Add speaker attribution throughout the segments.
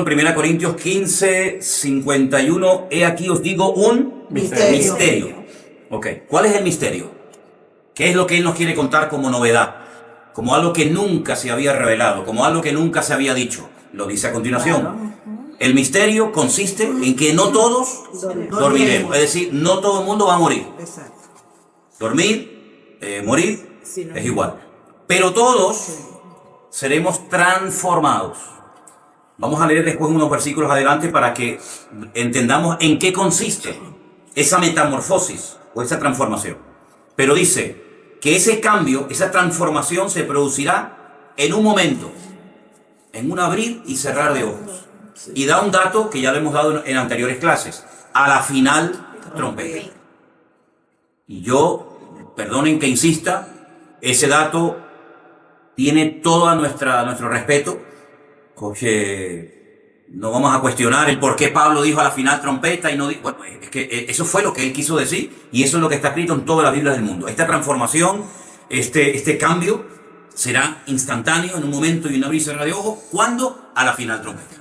Speaker 1: Pablo en 1 Corintios 15, 51, he aquí os digo un misterio. Ok, ¿cuál es el misterio? ¿Qué es lo que él nos quiere contar como novedad? Como algo que nunca se había revelado, como algo que nunca se había dicho. Lo dice a continuación. El misterio consiste en que no todos dormiremos. Es decir, no todo el mundo va a morir. Dormir, morir, es igual. Pero todos seremos transformados. Vamos a leer después unos versículos adelante para que entendamos en qué consiste esa metamorfosis o esa transformación. Pero dice que ese cambio, esa transformación se producirá en un momento, en un abrir y cerrar de ojos. Y da un dato que ya le hemos dado en anteriores clases, a la final trompeta. Y yo, perdonen que insista, ese dato tiene todo nuestro respeto, porque no vamos a cuestionar el por qué Pablo dijo a la final trompeta y no dijo, bueno, es que eso fue lo que él quiso decir y eso es lo que está escrito en todas las Biblias del mundo. Esta transformación, este cambio será instantáneo en un momento y un abrir y cerrar de ojos. ¿Cuándo? A la final trompeta.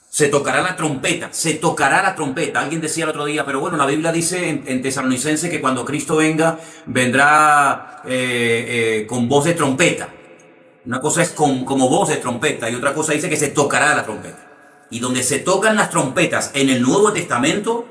Speaker 1: Se tocará la trompeta, se tocará la trompeta. Alguien decía el otro día, pero bueno, la Biblia dice en Tesalonicenses que cuando Cristo venga, vendrá con voz de trompeta. Una cosa es como voz de trompeta y otra cosa dice que se tocará la trompeta. Y donde se tocan las trompetas en el Nuevo Testamento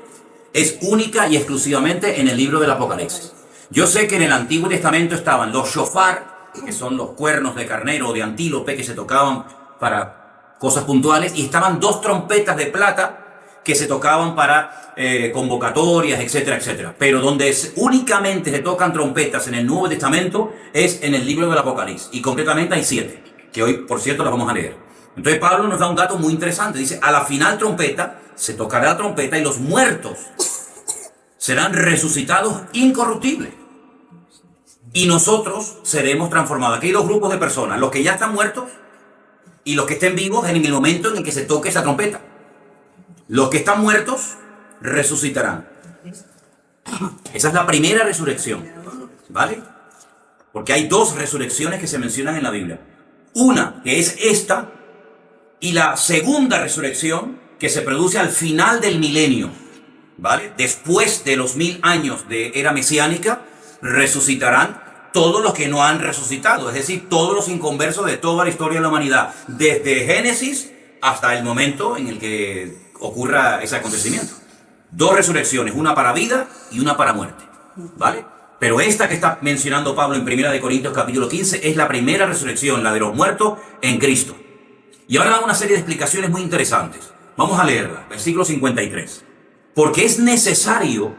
Speaker 1: es única y exclusivamente en el libro del Apocalipsis. Yo sé que en el Antiguo Testamento estaban los shofar, que son los cuernos de carnero o de antílope que se tocaban para cosas puntuales, y estaban dos trompetas de plata que se tocaban para convocatorias, etcétera, etcétera. Pero donde únicamente se tocan trompetas en el Nuevo Testamento es en el libro del Apocalipsis. Y concretamente hay 7, que hoy, por cierto, las vamos a leer. Entonces Pablo nos da un dato muy interesante. Dice, a la final trompeta, se tocará la trompeta y los muertos serán resucitados incorruptibles. Y nosotros seremos transformados. Aquí hay dos grupos de personas, los que ya están muertos y los que estén vivos en el momento en el que se toque esa trompeta. Los que están muertos resucitarán. Esa es la primera resurrección, ¿vale? Porque hay dos resurrecciones que se mencionan en la Biblia. Una, que es esta, y la segunda resurrección, que se produce al final del milenio, ¿vale? Después de los 1000 años de era mesiánica, resucitarán todos los que no han resucitado, es decir, todos los inconversos de toda la historia de la humanidad, desde Génesis hasta el momento en el que ocurra ese acontecimiento. Dos resurrecciones, una para vida y una para muerte, ¿vale? Pero esta que está mencionando Pablo en 1 Corintios capítulo 15 es la primera resurrección, la de los muertos en Cristo. Y ahora da una serie de explicaciones muy interesantes. Vamos a leerla, versículo 53. Porque es necesario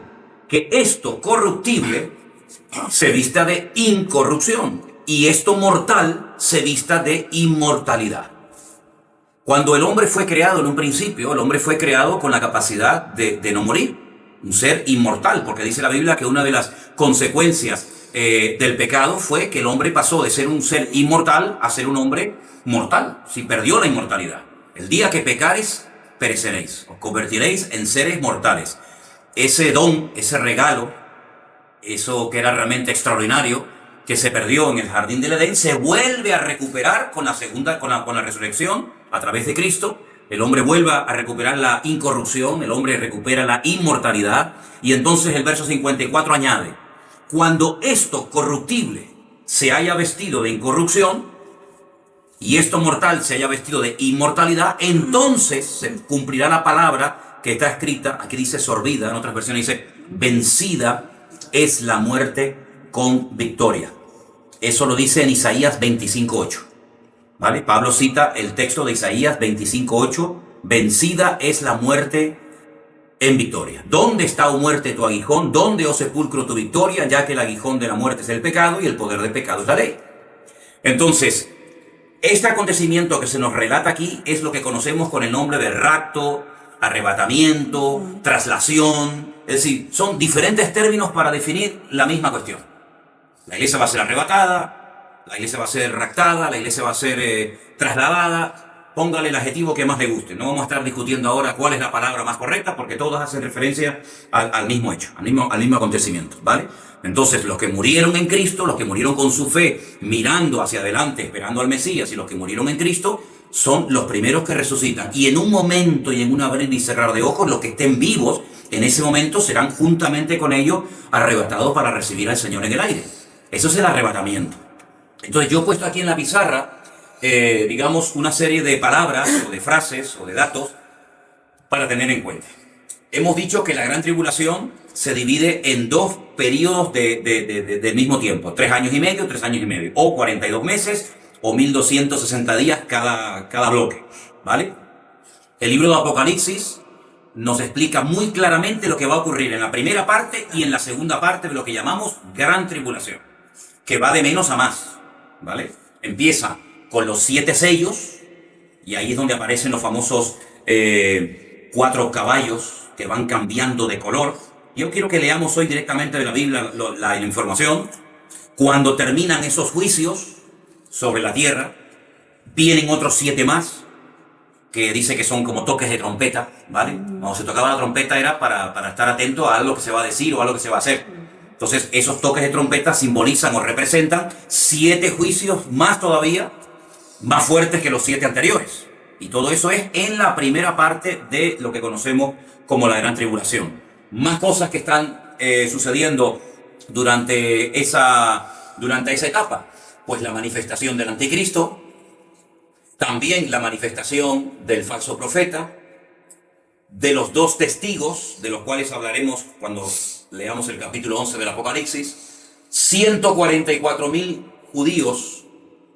Speaker 1: que esto corruptible se vista de incorrupción y esto mortal se vista de inmortalidad. Cuando el hombre fue creado en un principio, el hombre fue creado con la capacidad de no morir, un ser inmortal, porque dice la Biblia que una de las consecuencias del pecado fue que el hombre pasó de ser un ser inmortal a ser un hombre mortal, si perdió la inmortalidad. El día que pecares, pereceréis, os convertiréis en seres mortales. Ese don, ese regalo, eso que era realmente extraordinario, que se perdió en el jardín del Edén, se vuelve a recuperar con la resurrección a través de Cristo. El hombre vuelve a recuperar la incorrupción, el hombre recupera la inmortalidad. Y entonces el verso 54 añade, cuando esto corruptible se haya vestido de incorrupción y esto mortal se haya vestido de inmortalidad, entonces se cumplirá la palabra que está escrita, aquí dice sorbida, en otras versiones dice vencida es la muerte con victoria. Eso lo dice en Isaías 25:8. ¿Vale? Pablo cita el texto de Isaías 25:8. Vencida es la muerte en victoria. ¿Dónde está, oh muerte, tu aguijón? ¿Dónde, oh sepulcro, tu victoria? Ya que el aguijón de la muerte es el pecado y el poder del pecado es la ley. Entonces, este acontecimiento que se nos relata aquí es lo que conocemos con el nombre de rapto, arrebatamiento, traslación. Es decir, son diferentes términos para definir la misma cuestión. La iglesia va a ser arrebatada, la iglesia va a ser raptada, la iglesia va a ser trasladada. Póngale el adjetivo que más le guste. No vamos a estar discutiendo ahora cuál es la palabra más correcta, porque todas hacen referencia al mismo hecho, al mismo acontecimiento, ¿vale? Entonces, los que murieron en Cristo, los que murieron con su fe, mirando hacia adelante, esperando al Mesías, y los que murieron en Cristo, son los primeros que resucitan. Y en un momento y en un abrir y cerrar de ojos, los que estén vivos en ese momento serán juntamente con ellos arrebatados para recibir al Señor en el aire. Eso es el arrebatamiento. Entonces yo he puesto aquí en la pizarra, digamos, una serie de palabras o de frases o de datos para tener en cuenta. Hemos dicho que la gran tribulación se divide en dos periodos del mismo tiempo, 3 años y medio, 3 años y medio, o 42 meses, o 1260 días cada bloque, ¿vale? El libro de Apocalipsis nos explica muy claramente lo que va a ocurrir en la primera parte y en la segunda parte de lo que llamamos gran tribulación, que va de menos a más, ¿vale? Empieza con los 7 sellos, y ahí es donde aparecen los famosos 4 caballos que van cambiando de color. Yo quiero que leamos hoy directamente de la Biblia la información. Cuando terminan esos juicios sobre la tierra, vienen otros 7 más, que dice que son como toques de trompeta, ¿vale? Cuando se tocaba la trompeta era para estar atento a algo que se va a decir o algo que se va a hacer. Entonces, esos toques de trompeta simbolizan o representan 7 juicios más todavía, más fuertes que los 7 anteriores. Y todo eso es en la primera parte de lo que conocemos como la gran tribulación. Más cosas que están sucediendo durante esa etapa. Pues la manifestación del anticristo, también la manifestación del falso profeta, de los 2 testigos, de los cuales hablaremos cuando leamos el capítulo 11 del Apocalipsis. 144.000 judíos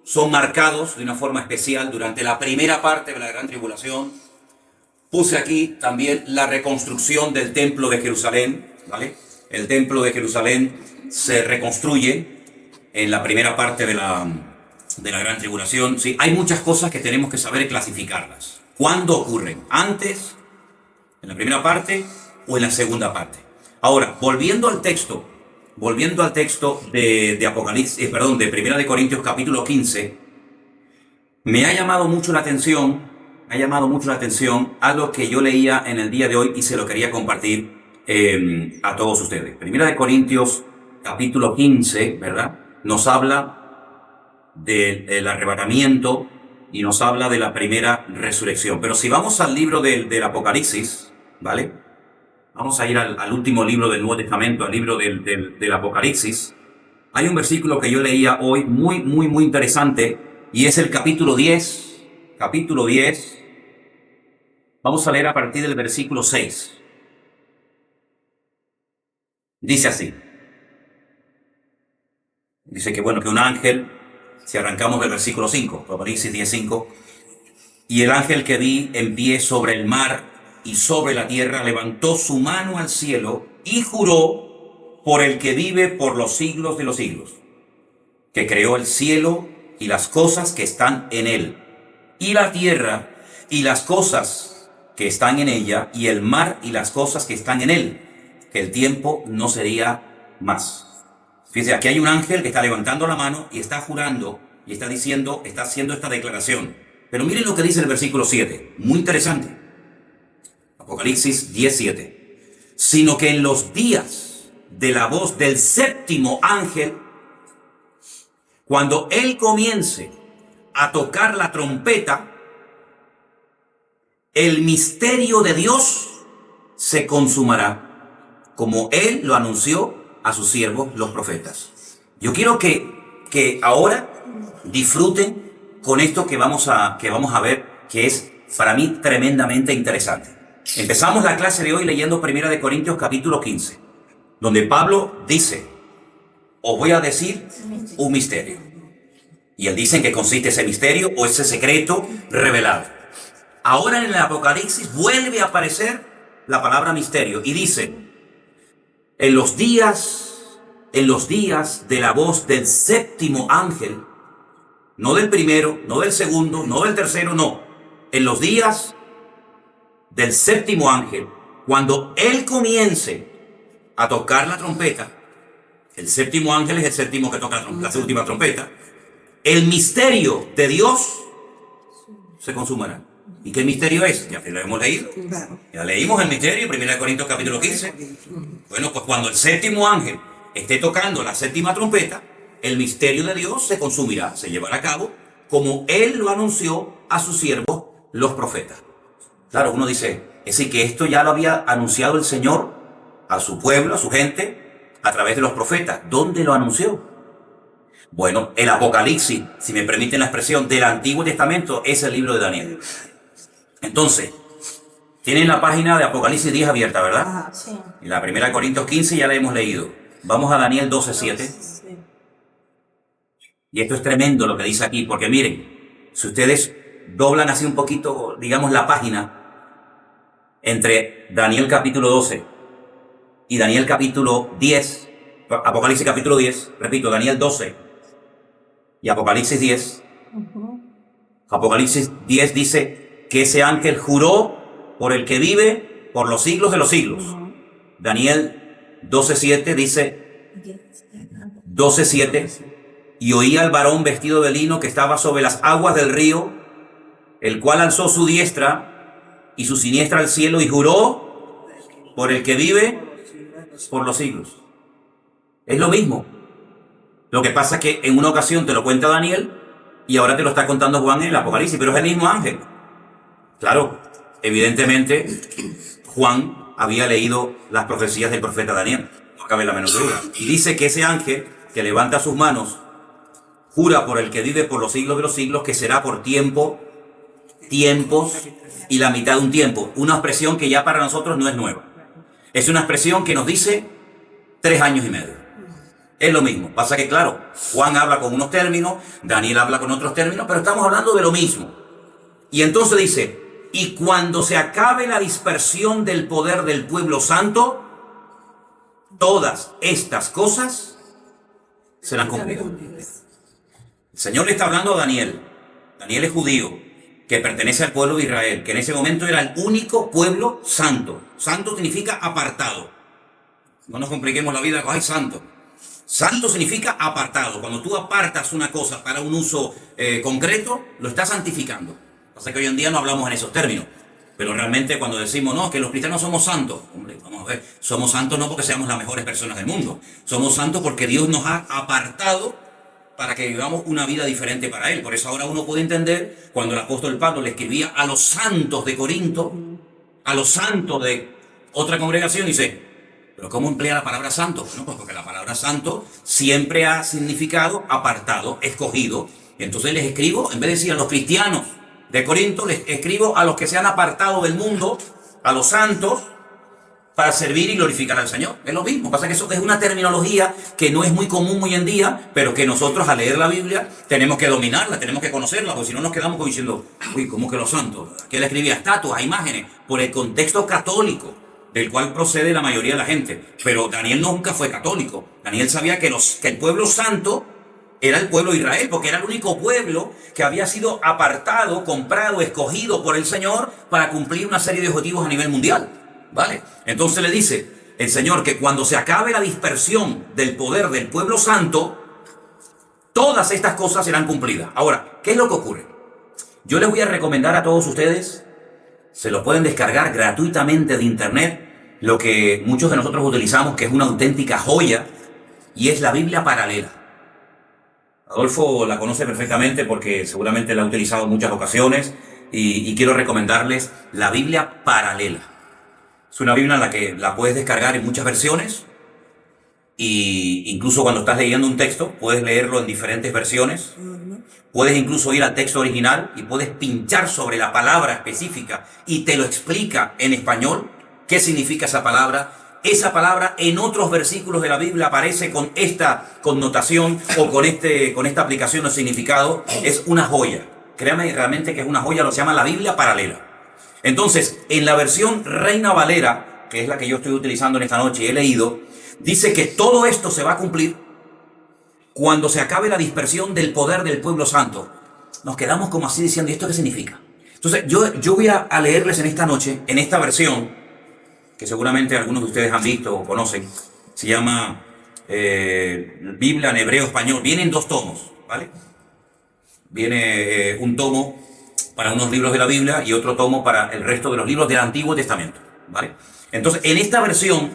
Speaker 1: son marcados de una forma especial durante la primera parte de la gran tribulación. Puse aquí también la reconstrucción del templo de Jerusalén, ¿vale? El templo de Jerusalén se reconstruye en la primera parte de la gran tribulación. Sí, hay muchas cosas que tenemos que saber clasificarlas. ¿Cuándo ocurren? ¿Antes, en la primera parte o en la segunda parte? Ahora, volviendo al texto de Apocalipsis, de Primera de Corintios capítulo 15, me ha llamado mucho la atención algo que yo leía en el día de hoy y se lo quería compartir a todos ustedes. Primera de Corintios capítulo 15, ¿verdad? Nos habla del arrebatamiento y nos habla de la primera resurrección. Pero si vamos al libro del Apocalipsis, ¿vale? Vamos a ir al último libro del Nuevo Testamento, al libro del Apocalipsis. Hay un versículo que yo leía hoy muy, muy, muy interesante y es el capítulo 10. Capítulo 10. Vamos a leer a partir del versículo 6. Dice así. Dice que un ángel, si arrancamos del versículo 5, Apocalipsis 10:5, y el ángel que vi en pie sobre el mar y sobre la tierra levantó su mano al cielo y juró por el que vive por los siglos de los siglos, que creó el cielo y las cosas que están en él, y la tierra y las cosas que están en ella, y el mar y las cosas que están en él, que el tiempo no sería más. Fíjense, aquí hay un ángel que está levantando la mano y está jurando y está haciendo esta declaración. Pero miren lo que dice el versículo 7, muy interesante. Apocalipsis 10:7. Sino que en los días de la voz del séptimo ángel, cuando él comience a tocar la trompeta, el misterio de Dios se consumará, como él lo anunció a sus siervos los profetas. Yo quiero que ahora disfruten con esto que vamos a ver, que es para mí tremendamente interesante. Empezamos la clase de hoy leyendo Primera de Corintios capítulo 15, donde Pablo dice, os voy a decir un misterio. Y él dice en qué consiste ese misterio o ese secreto revelado. Ahora en el Apocalipsis vuelve a aparecer la palabra misterio y dice, en los días de la voz del séptimo ángel, no del primero, no del segundo, no del tercero, no. En los días del séptimo ángel, cuando él comience a tocar la trompeta, el séptimo ángel es el séptimo que toca la última trompeta, el misterio de Dios se consumará. ¿Y qué misterio es? Ya lo hemos leído. Ya leímos el misterio, 1 Corintios capítulo 15. Bueno, pues cuando el séptimo ángel esté tocando la séptima trompeta, el misterio de Dios se consumirá, se llevará a cabo, como él lo anunció a sus siervos, los profetas. Claro, uno dice, es decir, que esto ya lo había anunciado el Señor a su pueblo, a su gente, a través de los profetas. ¿Dónde lo anunció? Bueno, el Apocalipsis, si me permiten la expresión, del Antiguo Testamento es el libro de Daniel. Entonces, tienen la página de Apocalipsis 10 abierta, ¿verdad?
Speaker 2: Ajá, sí.
Speaker 1: Y la primera de Corintios 15 ya la hemos leído. Vamos a Daniel 12:7.
Speaker 2: Sí.
Speaker 1: Y esto es tremendo lo que dice aquí, porque miren, si ustedes doblan así un poquito, digamos, la página entre Daniel capítulo 12 y Daniel capítulo 10, Apocalipsis capítulo 10, repito, Daniel 12 y Apocalipsis 10, Apocalipsis 10 dice que ese ángel juró por el que vive por los siglos de los siglos. Daniel 12:7 dice, 12:7, y oí al varón vestido de lino que estaba sobre las aguas del río, el cual alzó su diestra y su siniestra al cielo y juró por el que vive por los siglos. Es lo mismo. Lo que pasa es que en una ocasión te lo cuenta Daniel y ahora te lo está contando Juan en el Apocalipsis, pero es el mismo ángel. Claro, evidentemente Juan había leído las profecías del profeta Daniel, no cabe la menor duda. Y dice que ese ángel que levanta sus manos jura por el que vive por los siglos de los siglos, que será por tiempos y la mitad de un tiempo. Una expresión que ya para nosotros no es nueva. Es una expresión que nos dice 3 años y medio. Es lo mismo. Pasa que, claro, Juan habla con unos términos, Daniel habla con otros términos, pero estamos hablando de lo mismo. Y entonces dice, y cuando se acabe la dispersión del poder del pueblo santo, todas estas cosas serán cumplidas. El Señor le está hablando a Daniel. Daniel es judío, que pertenece al pueblo de Israel, que en ese momento era el único pueblo santo. Santo significa apartado. No nos compliquemos la vida con, ay, santo. Santo significa apartado. Cuando tú apartas una cosa para un uso concreto, lo estás santificando. Pasa que hoy en día no hablamos en esos términos. Pero realmente cuando decimos, no, que los cristianos somos santos, hombre, vamos a ver, somos santos no porque seamos las mejores personas del mundo. Somos santos porque Dios nos ha apartado para que vivamos una vida diferente para Él. Por eso ahora uno puede entender cuando el apóstol Pablo le escribía a los santos de Corinto, a los santos de otra congregación, dice, ¿pero cómo emplea la palabra santo? No, pues porque la palabra santo siempre ha significado apartado, escogido. Entonces les escribo, en vez de decir a los cristianos de Corinto, les escribo a los que se han apartado del mundo, a los santos, para servir y glorificar al Señor. Es lo mismo. Pasa que eso es una terminología que no es muy común hoy en día, pero que nosotros al leer la Biblia tenemos que dominarla, tenemos que conocerla, porque si no nos quedamos como diciendo, uy, ¿cómo que los santos? ¿Qué le escribía? Estatuas, imágenes, por el contexto católico del cual procede la mayoría de la gente. Pero Daniel nunca fue católico. Daniel sabía que el pueblo santo era el pueblo de Israel, porque era el único pueblo que había sido apartado, comprado, escogido por el Señor para cumplir una serie de objetivos a nivel mundial. ¿Vale? Entonces le dice el Señor que cuando se acabe la dispersión del poder del pueblo santo, todas estas cosas serán cumplidas. Ahora, ¿qué es lo que ocurre? Yo les voy a recomendar a todos ustedes, se lo pueden descargar gratuitamente de internet, lo que muchos de nosotros utilizamos, que es una auténtica joya, y es la Biblia paralela. Adolfo la conoce perfectamente porque seguramente la ha utilizado en muchas ocasiones, y quiero recomendarles la Biblia paralela. Es una Biblia en la que la puedes descargar en muchas versiones y incluso cuando estás leyendo un texto puedes leerlo en diferentes versiones. Puedes incluso ir al texto original y puedes pinchar sobre la palabra específica y te lo explica en español qué significa esa palabra. Esa palabra en otros versículos de la Biblia aparece con esta connotación o con esta aplicación o significado. Es una joya. Créame realmente que es una joya, lo se llama la Biblia paralela. Entonces, en la versión Reina Valera, que es la que yo estoy utilizando en esta noche y he leído, dice que todo esto se va a cumplir cuando se acabe la dispersión del poder del pueblo santo. Nos quedamos como así diciendo, ¿y esto qué significa? Entonces, yo voy a leerles en esta noche, en esta versión, que seguramente algunos de ustedes han visto o conocen, se llama Biblia en hebreo español. Vienen 2 tomos, ¿vale? Viene un tomo para unos libros de la Biblia y otro tomo para el resto de los libros del Antiguo Testamento, ¿vale? Entonces, en esta versión,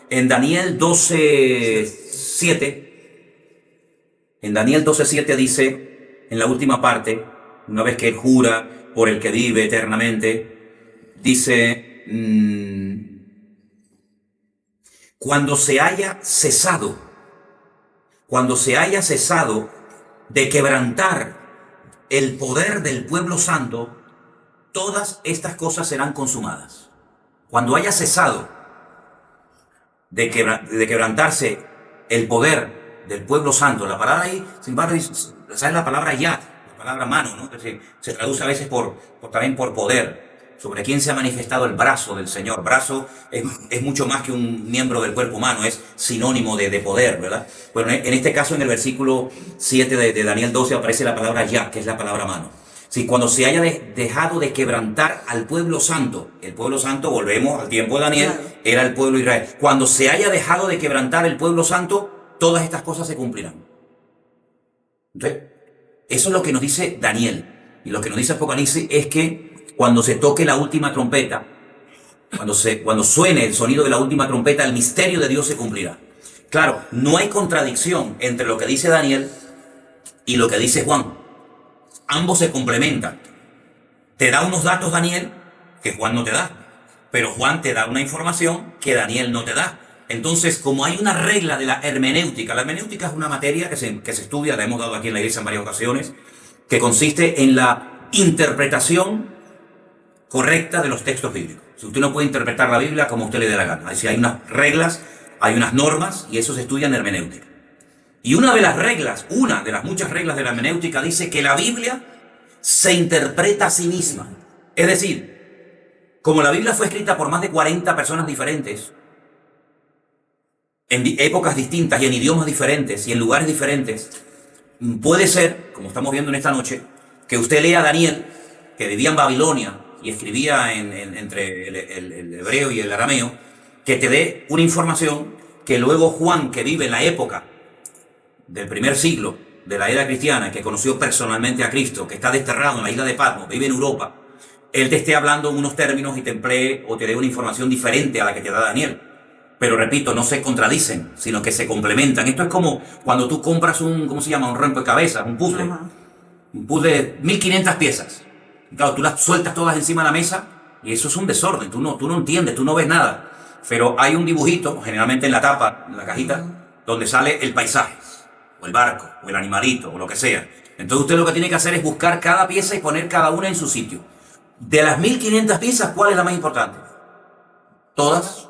Speaker 1: en Daniel 12:7, dice, en la última parte, una vez que él jura por el que vive eternamente, dice, cuando se haya cesado de quebrantar el poder del pueblo santo, todas estas cosas serán consumadas. Cuando haya cesado de quebrantarse el poder del pueblo santo, la palabra ahí, sin embargo, esa es la palabra yad, la palabra mano, ¿no? Se traduce a veces también por poder. Sobre quién se ha manifestado el brazo del Señor. Brazo es mucho más que un miembro del cuerpo humano, es sinónimo de poder, ¿verdad? Bueno, en este caso, en el versículo 7 de Daniel 12 aparece la palabra yad, que es la palabra mano. Sí, cuando se haya dejado de quebrantar al pueblo santo, el pueblo santo, volvemos al tiempo de Daniel, era el pueblo de Israel. Cuando se haya dejado de quebrantar el pueblo santo, todas estas cosas se cumplirán. Entonces, eso es lo que nos dice Daniel. Y lo que nos dice Apocalipsis es que cuando se toque la última trompeta, cuando suene el sonido de la última trompeta, el misterio de Dios se cumplirá. Claro, no hay contradicción entre lo que dice Daniel y lo que dice Juan. Ambos se complementan. Te da unos datos Daniel que Juan no te da, pero Juan te da una información que Daniel no te da. Entonces, como hay una regla de la hermenéutica es una materia que se estudia, la hemos dado aquí en la iglesia en varias ocasiones, que consiste en la interpretación correcta de los textos bíblicos. Si usted no puede interpretar la Biblia como usted le dé la gana. Es decir, hay unas reglas, hay unas normas, y eso se estudia en hermenéutica. Y una de las muchas reglas de la hermenéutica dice que la Biblia se interpreta a sí misma. Es decir, como la Biblia fue escrita por más de 40 personas diferentes, en épocas distintas y en idiomas diferentes y en lugares diferentes, puede ser, como estamos viendo en esta noche, que usted lea a Daniel, que vivía en Babilonia y escribía entre el hebreo y el arameo, que te dé una información que luego Juan, que vive en la época del primer siglo de la era cristiana, que conoció personalmente a Cristo, que está desterrado en la isla de Patmos, vive en Europa, él te esté hablando en unos términos y te emplee o te dé una información diferente a la que te da Daniel. Pero repito, no se contradicen, sino que se complementan. Esto es como cuando tú compras un rompecabezas, un puzzle. Un puzzle de 1500 piezas. Claro, tú las sueltas todas encima de la mesa y eso es un desorden. Tú no entiendes, tú no ves nada. Pero hay un dibujito, generalmente en la tapa, en la cajita, donde sale el paisaje, o el barco, o el animalito, o lo que sea. Entonces usted lo que tiene que hacer es buscar cada pieza y poner cada una en su sitio. De las 1500 piezas, ¿cuál es la más importante? Todas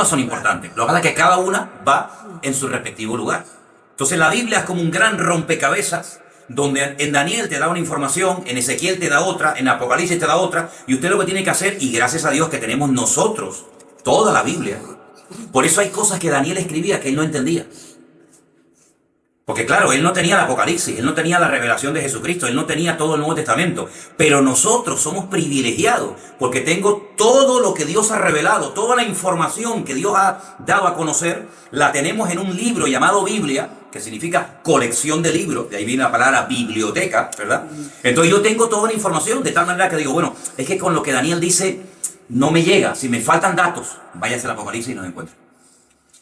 Speaker 1: son importantes. Lo que pasa es que cada una va en su respectivo lugar. Entonces la Biblia es como un gran rompecabezas, donde en Daniel te da una información, en Ezequiel te da otra, en Apocalipsis te da otra, y usted lo que tiene que hacer, y gracias a Dios que tenemos nosotros toda la Biblia. Por eso hay cosas que Daniel escribía que él no entendía. Porque claro, él no tenía el Apocalipsis, él no tenía la revelación de Jesucristo, él no tenía todo el Nuevo Testamento. Pero nosotros somos privilegiados porque tengo todo lo que Dios ha revelado, toda la información que Dios ha dado a conocer, la tenemos en un libro llamado Biblia, que significa colección de libros, de ahí viene la palabra biblioteca, ¿verdad? Entonces yo tengo toda la información de tal manera que digo, bueno, es que con lo que Daniel dice no me llega, si me faltan datos, váyase al Apocalipsis y nos encuentra.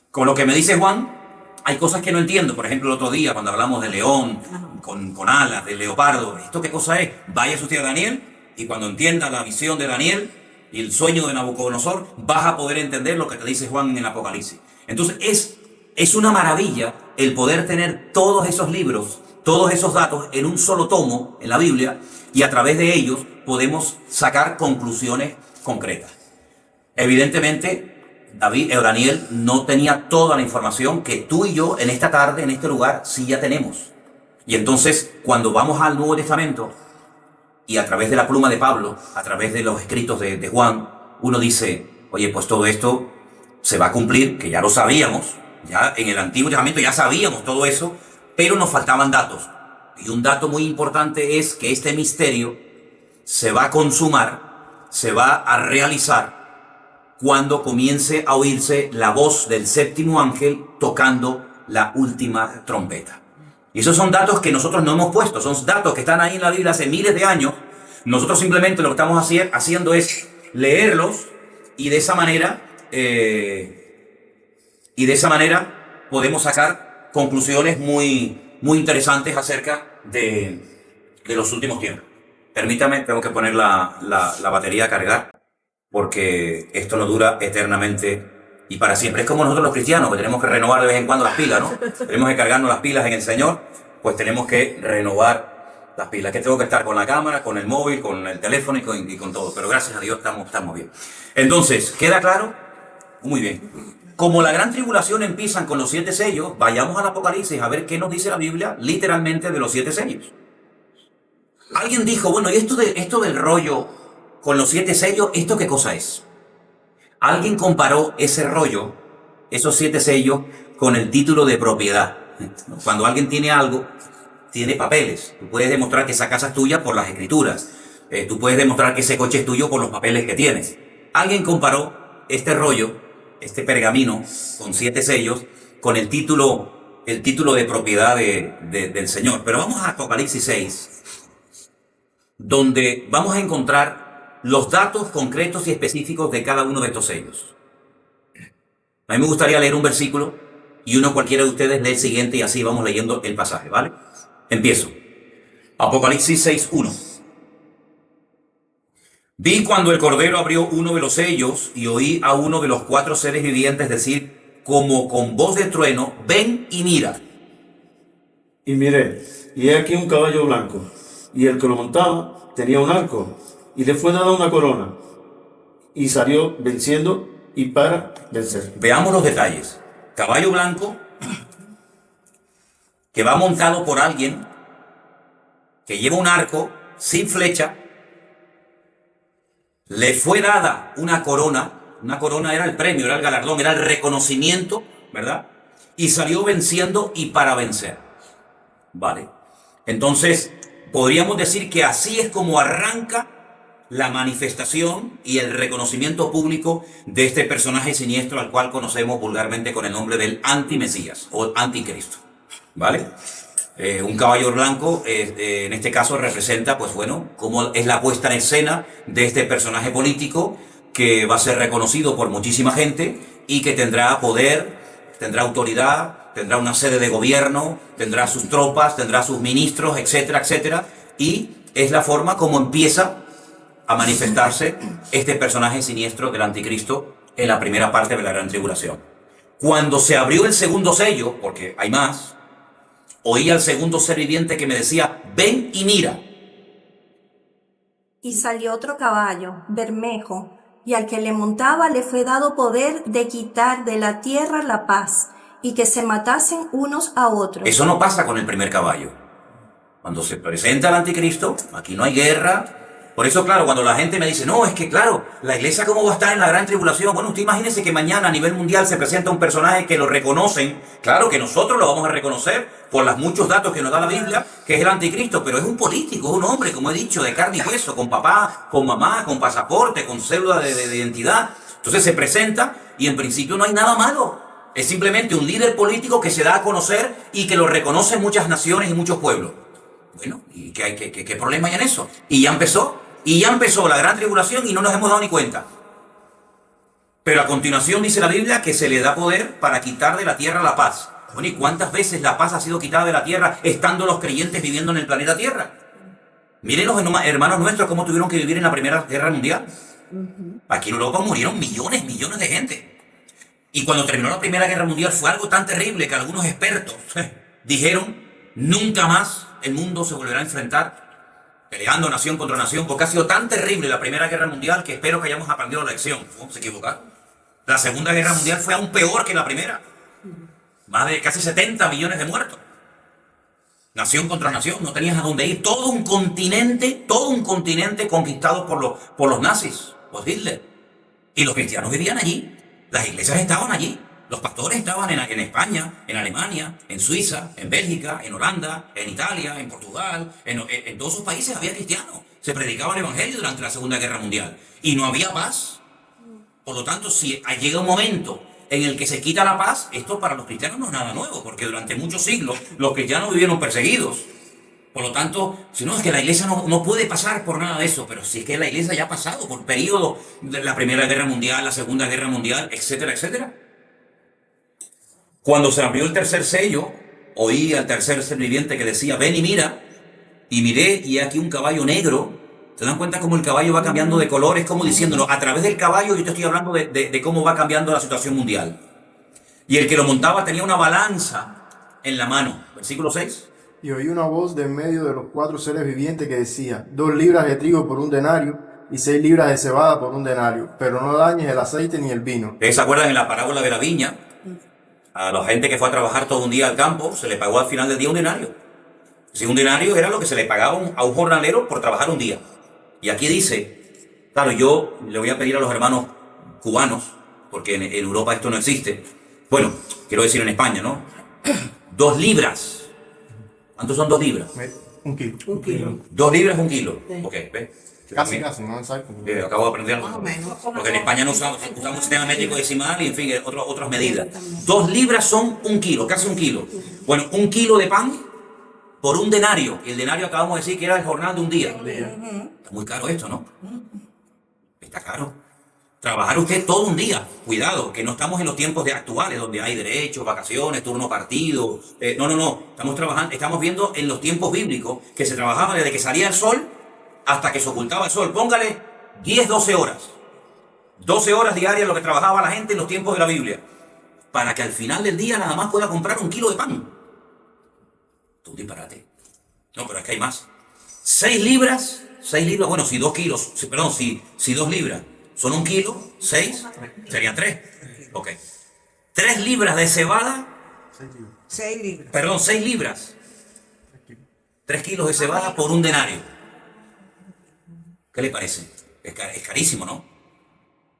Speaker 1: Con lo que me dice Juan, hay cosas que no entiendo. Por ejemplo, el otro día cuando hablamos de león con alas, de leopardo, ¿esto qué cosa es? Váyase usted a Daniel y cuando entienda la visión de Daniel y el sueño de Nabucodonosor, vas a poder entender lo que te dice Juan en el Apocalipsis. Entonces es una maravilla el poder tener todos esos libros, todos esos datos en un solo tomo en la Biblia, y a través de ellos podemos sacar conclusiones concretas. Evidentemente, Daniel no tenía toda la información que tú y yo en esta tarde, en este lugar, sí ya tenemos. Y entonces, cuando vamos al Nuevo Testamento y a través de la pluma de Pablo, a través de los escritos de Juan, uno dice, oye, pues todo esto se va a cumplir, que ya lo sabíamos, ya en el Antiguo Testamento ya sabíamos todo eso, pero nos faltaban datos. Y un dato muy importante es que este misterio se va a consumar, se va a realizar cuando comience a oírse la voz del séptimo ángel tocando la última trompeta. Y esos son datos que nosotros no hemos puesto, son datos que están ahí en la Biblia hace miles de años. Nosotros simplemente lo que estamos haciendo es leerlos y de esa manera podemos sacar conclusiones muy interesantes acerca de de los últimos tiempos. Permítame, tengo que poner la batería a cargar, porque esto no dura eternamente y para siempre. Es como nosotros los cristianos, que tenemos que renovar de vez en cuando las pilas, ¿no? Tenemos que cargarnos las pilas en el Señor, pues tenemos que renovar las pilas. Que tengo que estar con la cámara, con el móvil, con el teléfono y con todo. Pero gracias a Dios estamos bien. Entonces, ¿queda claro? Muy bien. Como la gran tribulación empiezan con los 7 sellos, vayamos al Apocalipsis a ver qué nos dice la Biblia literalmente de los 7 sellos. Alguien dijo, bueno, ¿y esto del rollo con los 7 sellos, esto qué cosa es? Alguien comparó ese rollo, esos 7 sellos, con el título de propiedad. Cuando alguien tiene algo, tiene papeles. Tú puedes demostrar que esa casa es tuya por las escrituras. Tú puedes demostrar que ese coche es tuyo por los papeles que tienes. Alguien comparó este rollo, este pergamino con 7 sellos, con el título de propiedad del Señor. Pero vamos a Apocalipsis 6, donde vamos a encontrar los datos concretos y específicos de cada uno de estos sellos. A mí me gustaría leer un versículo y uno cualquiera de ustedes lee el siguiente y así vamos leyendo el pasaje, ¿vale? Empiezo. Apocalipsis 6:1. Vi cuando el Cordero abrió uno de los sellos y oí a uno de los 4 seres vivientes decir, como con voz de trueno, ven y mira.
Speaker 2: Y miré, y he aquí un caballo blanco, y el que lo montaba tenía un arco, y le fue dada una corona, y salió venciendo y para vencer.
Speaker 1: Veamos los detalles. Caballo blanco, que va montado por alguien, que lleva un arco, sin flecha. Le fue dada una corona era el premio, era el galardón, era el reconocimiento, ¿verdad? Y salió venciendo y para vencer. Vale. Entonces, podríamos decir que así es como arranca la manifestación y el reconocimiento público de este personaje siniestro al cual conocemos vulgarmente con el nombre del antimesías o anticristo. ¿Vale? Un caballo blanco, en este caso representa, pues bueno, cómo es la puesta en escena de este personaje político que va a ser reconocido por muchísima gente y que tendrá poder, tendrá autoridad, tendrá una sede de gobierno, tendrá sus tropas, tendrá sus ministros, etcétera, etcétera. Y es la forma como empieza a manifestarse este personaje siniestro del anticristo en la primera parte de la gran tribulación. Cuando se abrió el segundo sello, porque hay más, oí al segundo ser viviente que me decía, ven y mira.
Speaker 3: Y salió otro caballo, bermejo, y al que le montaba le fue dado poder de quitar de la tierra la paz, y que se matasen unos a otros.
Speaker 1: Eso no pasa con el primer caballo. Cuando se presenta el anticristo, aquí no hay guerra. Por eso, claro, cuando la gente me dice, no, es que claro, la iglesia cómo va a estar en la gran tribulación. Bueno, usted imagínese que mañana a nivel mundial se presenta un personaje que lo reconocen. Claro que nosotros lo vamos a reconocer por los muchos datos que nos da la Biblia, que es el anticristo, pero es un político, es un hombre, como he dicho, de carne y hueso, con papá, con mamá, con pasaporte, con cédula de identidad. Entonces se presenta y en principio no hay nada malo. Es simplemente un líder político que se da a conocer y que lo reconocen muchas naciones y muchos pueblos. Bueno, ¿y qué problema hay en eso? Y ya empezó la gran tribulación y no nos hemos dado ni cuenta. Pero a continuación dice la Biblia que se le da poder para quitar de la tierra la paz. Bueno, ¿y cuántas veces la paz ha sido quitada de la tierra estando los creyentes viviendo en el planeta Tierra? Miren los hermanos nuestros cómo tuvieron que vivir en la Primera Guerra Mundial. Aquí en Europa murieron millones de gente. Y cuando terminó la Primera Guerra Mundial fue algo tan terrible que algunos expertos dijeron, nunca más el mundo se volverá a enfrentar peleando nación contra nación, porque ha sido tan terrible la Primera Guerra Mundial que espero que hayamos aprendido la lección. Vamos a equivocar. La Segunda Guerra Mundial fue aún peor que la primera. Más de casi 70 millones de muertos. Nación contra nación, no tenías a dónde ir. Todo un continente conquistado por los nazis, por Hitler. Y los cristianos vivían allí. Las iglesias estaban allí. Los pastores estaban en España, en Alemania, en Suiza, en Bélgica, en Holanda, en Italia, en Portugal. En todos esos países había cristianos. Se predicaba el evangelio durante la Segunda Guerra Mundial. Y no había paz. Por lo tanto, si llega un momento en el que se quita la paz, esto para los cristianos no es nada nuevo, porque durante muchos siglos los cristianos vivieron perseguidos. Por lo tanto, si no, es que la iglesia no puede pasar por nada de eso, pero si es que la iglesia ya ha pasado por periodo de la Primera Guerra Mundial, la Segunda Guerra Mundial, etcétera, etcétera. Cuando se abrió el tercer sello, oí al tercer ser viviente que decía, ven y mira, y miré y aquí un caballo negro. ¿Se dan cuenta cómo el caballo va cambiando de color? Es como diciéndonos, a través del caballo yo te estoy hablando de cómo va cambiando la situación mundial. Y el que lo montaba tenía una balanza en la mano. Versículo 6.
Speaker 4: Y oí una voz de en medio de los 4 seres vivientes que decía: 2 libras de trigo por un denario y 6 libras de cebada por un denario, pero no dañes el aceite ni el vino.
Speaker 1: ¿Se acuerdan en la parábola de la viña? A la gente que fue a trabajar todo un día al campo, se le pagó al final del día un denario. Si un denario era lo que se le pagaba a un jornalero por trabajar un día. Y aquí dice, claro, yo le voy a pedir a los hermanos cubanos, porque en Europa esto no existe. Bueno, quiero decir en España, ¿no? 2 libras. ¿Cuántos son 2 libras?
Speaker 4: 1 kilo.
Speaker 1: 2 libras, 1 kilo. Ok, ¿ves?
Speaker 4: Casi, no exacto.
Speaker 1: Acabo de aprender algo. Porque en España no usamos un sistema métrico decimal y en fin, otras medidas. 2 libras son 1 kilo, casi 1 kilo. Bueno, 1 kilo de pan por un denario. Y el denario acabamos de decir que era el jornal de un día. Está muy caro esto, ¿no? Está caro. Trabajar usted todo un día. Cuidado, que no estamos en los tiempos actuales donde hay derechos, vacaciones, turno partido. No. Estamos viendo en los tiempos bíblicos que se trabajaba desde que salía el sol hasta que se ocultaba el sol. Póngale 10, 12 horas. 12 horas diarias lo que trabajaba la gente en los tiempos de la Biblia. Para que al final del día nada más pueda comprar 1 kilo de pan. Un disparate. No, pero es que hay más. 6 libras, bueno, si 2 kilos, si 2 libras son 1 kilo, 6, serían 3. Ok. 3 libras de cebada.
Speaker 5: 6 libras.
Speaker 1: Perdón, 6 libras. 3 kilos de cebada por un denario. ¿Qué le parece? Es carísimo, ¿no?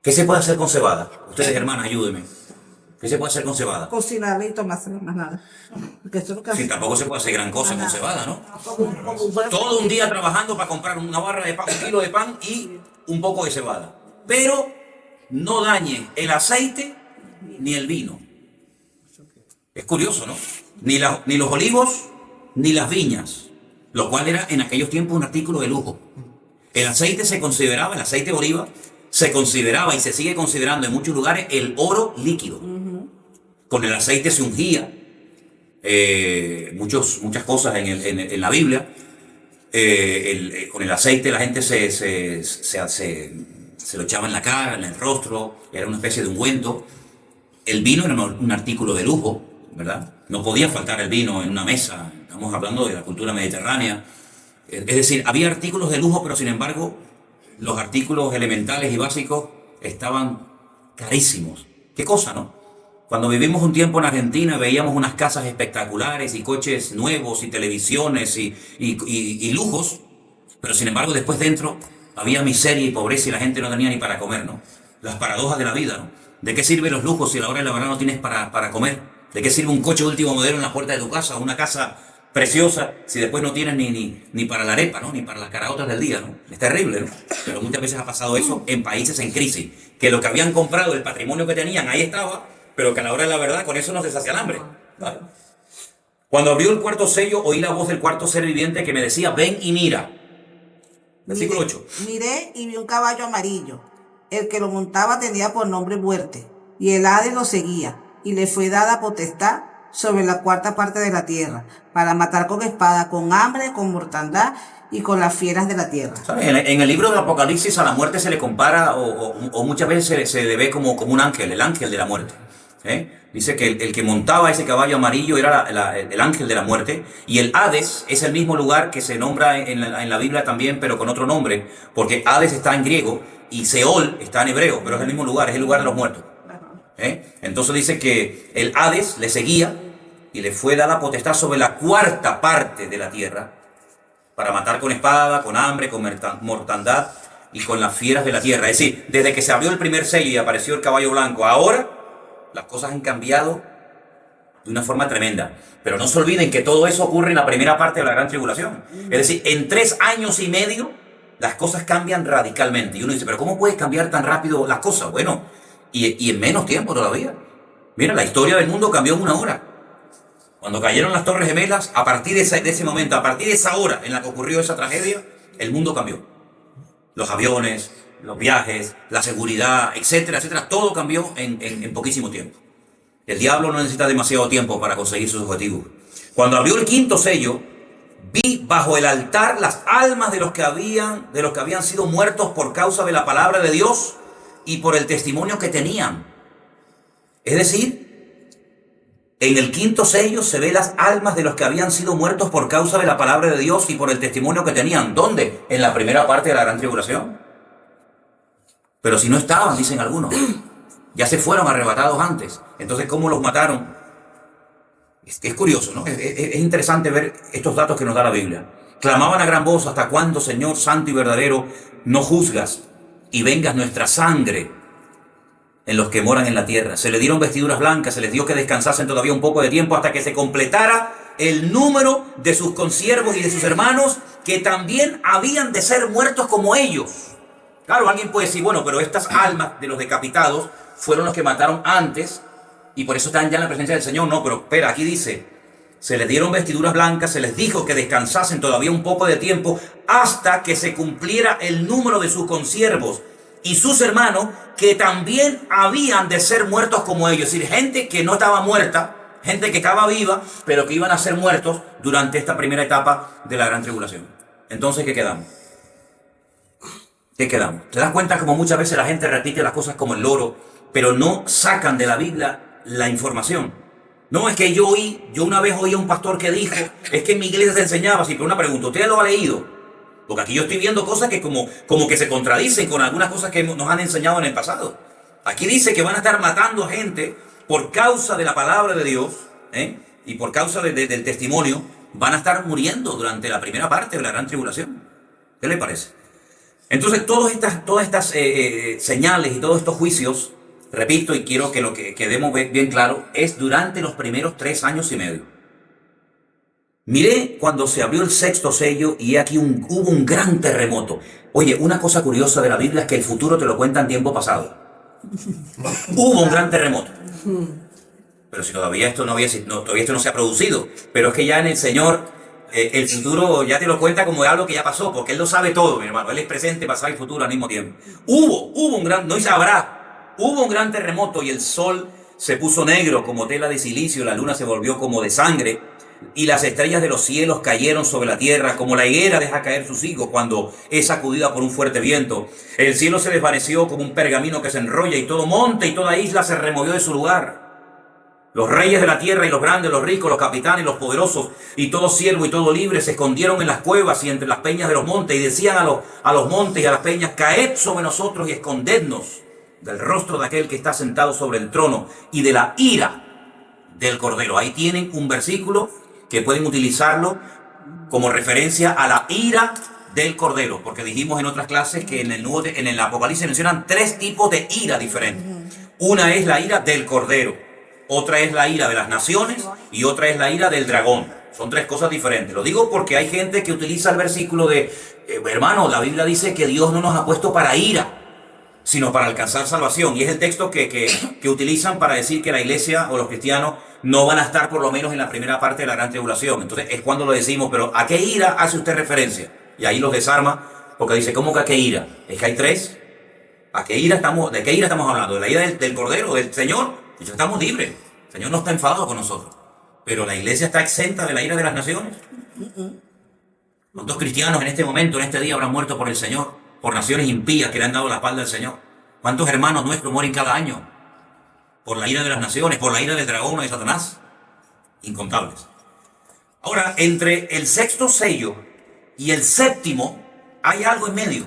Speaker 1: ¿Qué se puede hacer con cebada? Ustedes, hermanas, ayúdenme. ¿Qué se puede hacer con cebada?
Speaker 5: Cocinarla y tomársela, más nada. Porque eso es lo que
Speaker 1: Sí, tampoco se puede hacer gran cosa con cebada, ¿no? Todo un día trabajando para comprar una barra de pan, 1 kilo de pan y un poco de cebada. Pero no dañe el aceite ni el vino. Es curioso, ¿no? Ni los olivos ni las viñas, lo cual era en aquellos tiempos un artículo de lujo. El aceite el aceite de oliva, se consideraba y se sigue considerando en muchos lugares el oro líquido. Con el aceite se ungía muchas cosas en la Biblia. Con el aceite la gente se lo echaba en la cara, en el rostro, era una especie de ungüento. El vino era un artículo de lujo, ¿verdad? No podía faltar el vino en una mesa. Estamos hablando de la cultura mediterránea. Es decir, había artículos de lujo, pero sin embargo, los artículos elementales y básicos estaban carísimos. ¿Qué cosa, no? Cuando vivimos un tiempo en Argentina, veíamos unas casas espectaculares y coches nuevos y televisiones y lujos, pero sin embargo, después dentro había miseria y pobreza y la gente no tenía ni para comer, ¿no? Las paradojas de la vida, ¿no? ¿De qué sirven los lujos si a la hora de la verdad no tienes para comer? ¿De qué sirve un coche de último modelo en la puerta de tu casa, una casa preciosa, si después no tienes ni para la arepa, ¿no? Ni para las caraotas del día, ¿no? Es terrible, ¿no? Pero muchas veces ha pasado eso en países en crisis, que lo que habían comprado, el patrimonio que tenían, ahí estaba, pero que a la hora de la verdad con eso no se sacia el hambre, ¿vale? Cuando abrió el 4º sello, oí la voz del 4º ser viviente que me decía: ven y mira. Versículo 8.
Speaker 5: Miré y vi un caballo amarillo. El que lo montaba tenía por nombre Muerte, y el Hades lo seguía, y le fue dada potestad sobre la 4ª parte de la tierra, para matar con espada, con hambre, con mortandad y con las fieras de la tierra.
Speaker 1: ¿Sabes? En el libro del Apocalipsis a la muerte se le compara o muchas veces se le ve como un ángel, el ángel de la muerte. Dice que el que montaba ese caballo amarillo era el ángel de la muerte, y el Hades es el mismo lugar que se nombra en la Biblia también, pero con otro nombre, porque Hades está en griego y Seol está en hebreo, pero es el mismo lugar, es el lugar de los muertos. Entonces dice que el Hades le seguía y le fue dada potestad sobre la 4ª parte de la tierra para matar con espada, con hambre, con mortandad y con las fieras de la tierra. Es decir, desde que se abrió el primer sello y apareció el caballo blanco, ahora las cosas han cambiado de una forma tremenda. Pero no se olviden que todo eso ocurre en la primera parte de la gran tribulación. Es decir, en 3 años y medio las cosas cambian radicalmente. Y uno dice, pero ¿cómo puedes cambiar tan rápido las cosas? Bueno, y en menos tiempo todavía. Mira, la historia del mundo cambió en 1 hora. Cuando cayeron las Torres Gemelas, a partir de ese momento, a partir de esa hora en la que ocurrió esa tragedia, el mundo cambió. Los aviones, los viajes, la seguridad, etcétera, etcétera, todo cambió en poquísimo tiempo. El diablo no necesita demasiado tiempo para conseguir sus objetivos. Cuando abrió el 5º sello, vi bajo el altar las almas de los que habían sido muertos por causa de la palabra de Dios y por el testimonio que tenían. Es decir, en el quinto sello se ve las almas de los que habían sido muertos por causa de la palabra de Dios y por el testimonio que tenían. ¿Dónde? En la primera parte de la gran tribulación. Pero si no estaban, dicen algunos, ya se fueron arrebatados antes. Entonces, ¿cómo los mataron? Es curioso, ¿no? Es interesante ver estos datos que nos da la Biblia. Clamaban a gran voz: ¿hasta cuándo, Señor santo y verdadero, no juzgas y vengas nuestra sangre en los que moran en la tierra? Se les dieron vestiduras blancas, se les dio que descansasen todavía un poco de tiempo hasta que se completara el número de sus consiervos y de sus hermanos, que también habían de ser muertos como ellos. Claro, alguien puede decir, bueno, pero estas almas de los decapitados fueron los que mataron antes y por eso están ya en la presencia del Señor. No, pero espera, aquí dice, se les dieron vestiduras blancas, se les dijo que descansasen todavía un poco de tiempo hasta que se cumpliera el número de sus consiervos y sus hermanos, que también habían de ser muertos como ellos. Es decir, gente que no estaba muerta, gente que estaba viva, pero que iban a ser muertos durante esta primera etapa de la gran tribulación. Entonces, ¿qué quedamos? ¿Qué quedamos? ¿Te das cuenta como muchas veces la gente repite las cosas como el loro, pero no sacan de la Biblia la información? No, es que yo una vez oí a un pastor que dijo, es que en mi iglesia se enseñaba así, pero una pregunta, ¿usted lo ha leído? Porque aquí yo estoy viendo cosas que como que se contradicen con algunas cosas que nos han enseñado en el pasado. Aquí dice que van a estar matando a gente por causa de la palabra de Dios, y por causa del testimonio, van a estar muriendo durante la primera parte de la gran tribulación. ¿Qué le parece? Entonces, todas estas señales y todos estos juicios, repito, y quiero que lo que quedemos bien claro, es durante los primeros 3 años y medio. Miré cuando se abrió el sexto sello y aquí hubo un gran terremoto. Oye, una cosa curiosa de la Biblia es que el futuro te lo cuenta en tiempo pasado. Hubo un gran terremoto. Pero si todavía esto no se ha producido. Pero es que ya en el Señor, el futuro ya te lo cuenta como algo que ya pasó, porque Él lo sabe todo, mi hermano. Él es presente, pasado y futuro al mismo tiempo. Hubo un gran, no dice habrá, hubo un gran terremoto y el sol se puso negro como tela de silicio, la luna se volvió como de sangre y las estrellas de los cielos cayeron sobre la tierra como la higuera deja caer sus higos cuando es sacudida por un fuerte viento. El cielo se desvaneció como un pergamino que se enrolla y todo monte y toda isla se removió de su lugar. Los reyes de la tierra y los grandes, los ricos, los capitanes, los poderosos y todo siervo y todo libre se escondieron en las cuevas y entre las peñas de los montes y decían a los montes y a las peñas: caed sobre nosotros y escondednos del rostro de aquel que está sentado sobre el trono y de la ira del Cordero. Ahí tienen un versículo que pueden utilizarlo como referencia a la ira del Cordero, porque dijimos en otras clases que en el Apocalipsis mencionan 3 tipos de ira diferentes. Una es la ira del Cordero, otra es la ira de las naciones y otra es la ira del dragón. Son 3 cosas diferentes. Lo digo porque hay gente que utiliza el versículo de, hermano, la Biblia dice que Dios no nos ha puesto para ira, sino para alcanzar salvación. Y es el texto que utilizan para decir que la iglesia o los cristianos no van a estar por lo menos en la primera parte de la gran tribulación. Entonces es cuando lo decimos, pero ¿a qué ira hace usted referencia? Y ahí los desarma porque dice, ¿cómo que a qué ira? Es que hay 3. ¿De qué ira estamos hablando? ¿De la ira del Cordero, del Señor? Y ya estamos libres. El Señor no está enfadado con nosotros. Pero la iglesia está exenta de la ira de las naciones. ¿Cuántos cristianos en este momento, en este día, habrán muerto por el Señor? Por naciones impías que le han dado la espalda al Señor. ¿Cuántos hermanos nuestros mueren cada año? Por la ira de las naciones, por la ira del dragón o de Satanás. Incontables. Ahora, entre el sexto sello y el séptimo, hay algo en medio.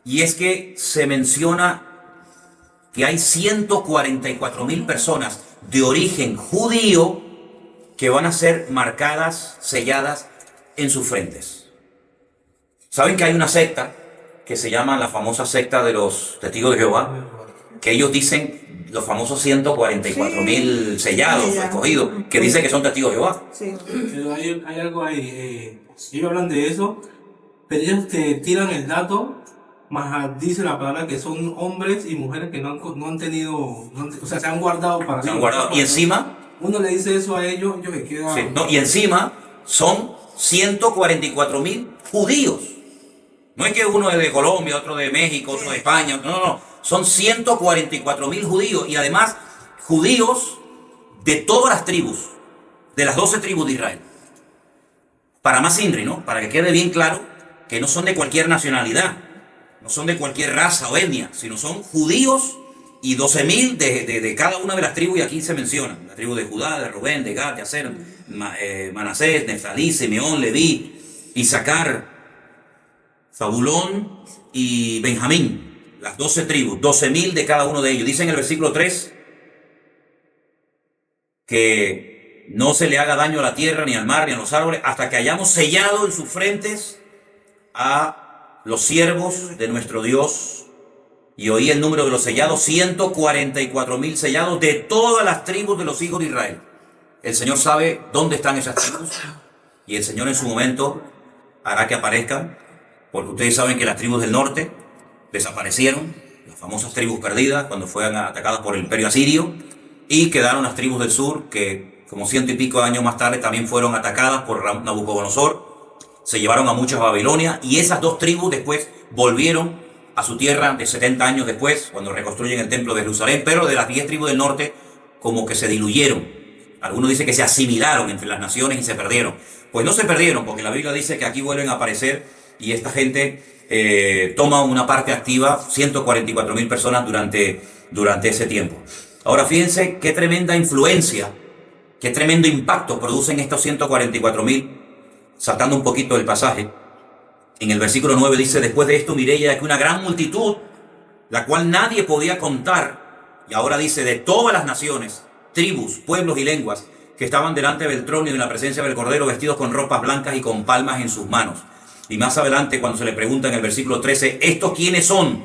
Speaker 1: Y es que se menciona que hay 144,000 personas de origen judío que van a ser marcadas, selladas en sus frentes. ¿Saben que hay una secta que se llama la famosa secta de los testigos de Jehová? Que ellos dicen, los famosos 144,000 sellados, escogidos, que dicen que son testigos de Jehová.
Speaker 5: Sí.
Speaker 6: Pero hay algo ahí, ellos hablan de eso, pero ellos te tiran el dato, más dice la palabra que son hombres y mujeres que no han tenido, o sea, se han guardado para
Speaker 1: Se han guardado. Y encima,
Speaker 6: uno le dice eso a ellos se queda...
Speaker 1: sí, no, y encima son 144,000 judíos. No es que uno es de Colombia, otro de México, otro de España, no. Son 144,000 judíos y además judíos de todas las tribus, de las 12 tribus de Israel. para más INRI, ¿no? Para que quede bien claro que no son de cualquier nacionalidad, no son de cualquier raza o etnia, sino son judíos y 12.000 de cada una de las tribus, y aquí se mencionan, la tribu de Judá, de Rubén, de Gad, de Aser, Manasés, Neftalí, Simeón, Leví, Isaacar, Zabulón y Benjamín, las 12 tribus, 12.000 de cada uno de ellos. Dice en el versículo 3 que no se le haga daño a la tierra, ni al mar, ni a los árboles, hasta que hayamos sellado en sus frentes a los siervos de nuestro Dios. Y oí el número de los sellados, 144.000 sellados de todas las tribus de los hijos de Israel. El Señor sabe dónde están esas tribus, y el Señor en su momento hará que aparezcan, porque ustedes saben que las tribus del norte desaparecieron, las famosas tribus perdidas cuando fueron atacadas por el imperio asirio, y quedaron las tribus del sur que como 100 y pico de años más tarde también fueron atacadas por Nabucodonosor, se llevaron a muchos a Babilonia, y esas dos tribus después volvieron a su tierra de 70 años después, cuando reconstruyen el templo de Jerusalén, pero de las 10 tribus del norte como que se diluyeron. Algunos dicen que se asimilaron entre las naciones y se perdieron. Pues no se perdieron, porque la Biblia dice que aquí vuelven a aparecer, y esta gente toma una parte activa, 144.000 personas durante ese tiempo. Ahora fíjense qué tremenda influencia, qué tremendo impacto producen estos 144.000, saltando un poquito del pasaje. En el versículo 9 dice: después de esto miré ya que una gran multitud, la cual nadie podía contar, y ahora dice, de todas las naciones, tribus, pueblos y lenguas, que estaban delante del trono y en la presencia del Cordero, vestidos con ropas blancas y con palmas en sus manos. Y más adelante, cuando se le pregunta en el versículo 13, ¿estos quiénes son?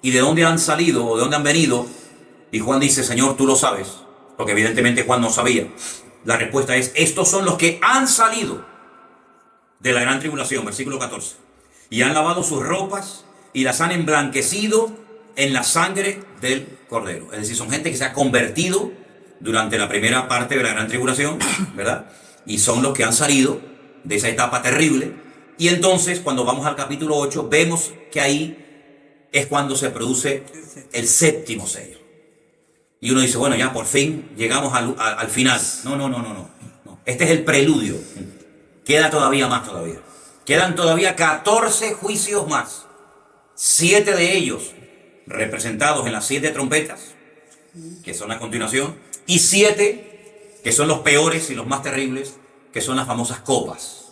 Speaker 1: ¿Y de dónde han salido o de dónde han venido? Y Juan dice: Señor, tú lo sabes, porque evidentemente Juan no sabía. La respuesta es: estos son los que han salido de la gran tribulación, versículo 14, y han lavado sus ropas y las han emblanquecido en la sangre del Cordero. Es decir, son gente que se ha convertido durante la primera parte de la gran tribulación, ¿verdad? Y son los que han salido de esa etapa terrible. Y entonces, cuando vamos al capítulo 8, vemos que ahí es cuando se produce el séptimo sello. Y uno dice: bueno, ya por fin llegamos al final. No. Este es el preludio. Queda todavía más todavía. Quedan todavía 14 juicios más. 7 de ellos representados en las 7 trompetas, que son a continuación, y 7 que son los peores y los más terribles, que son las famosas copas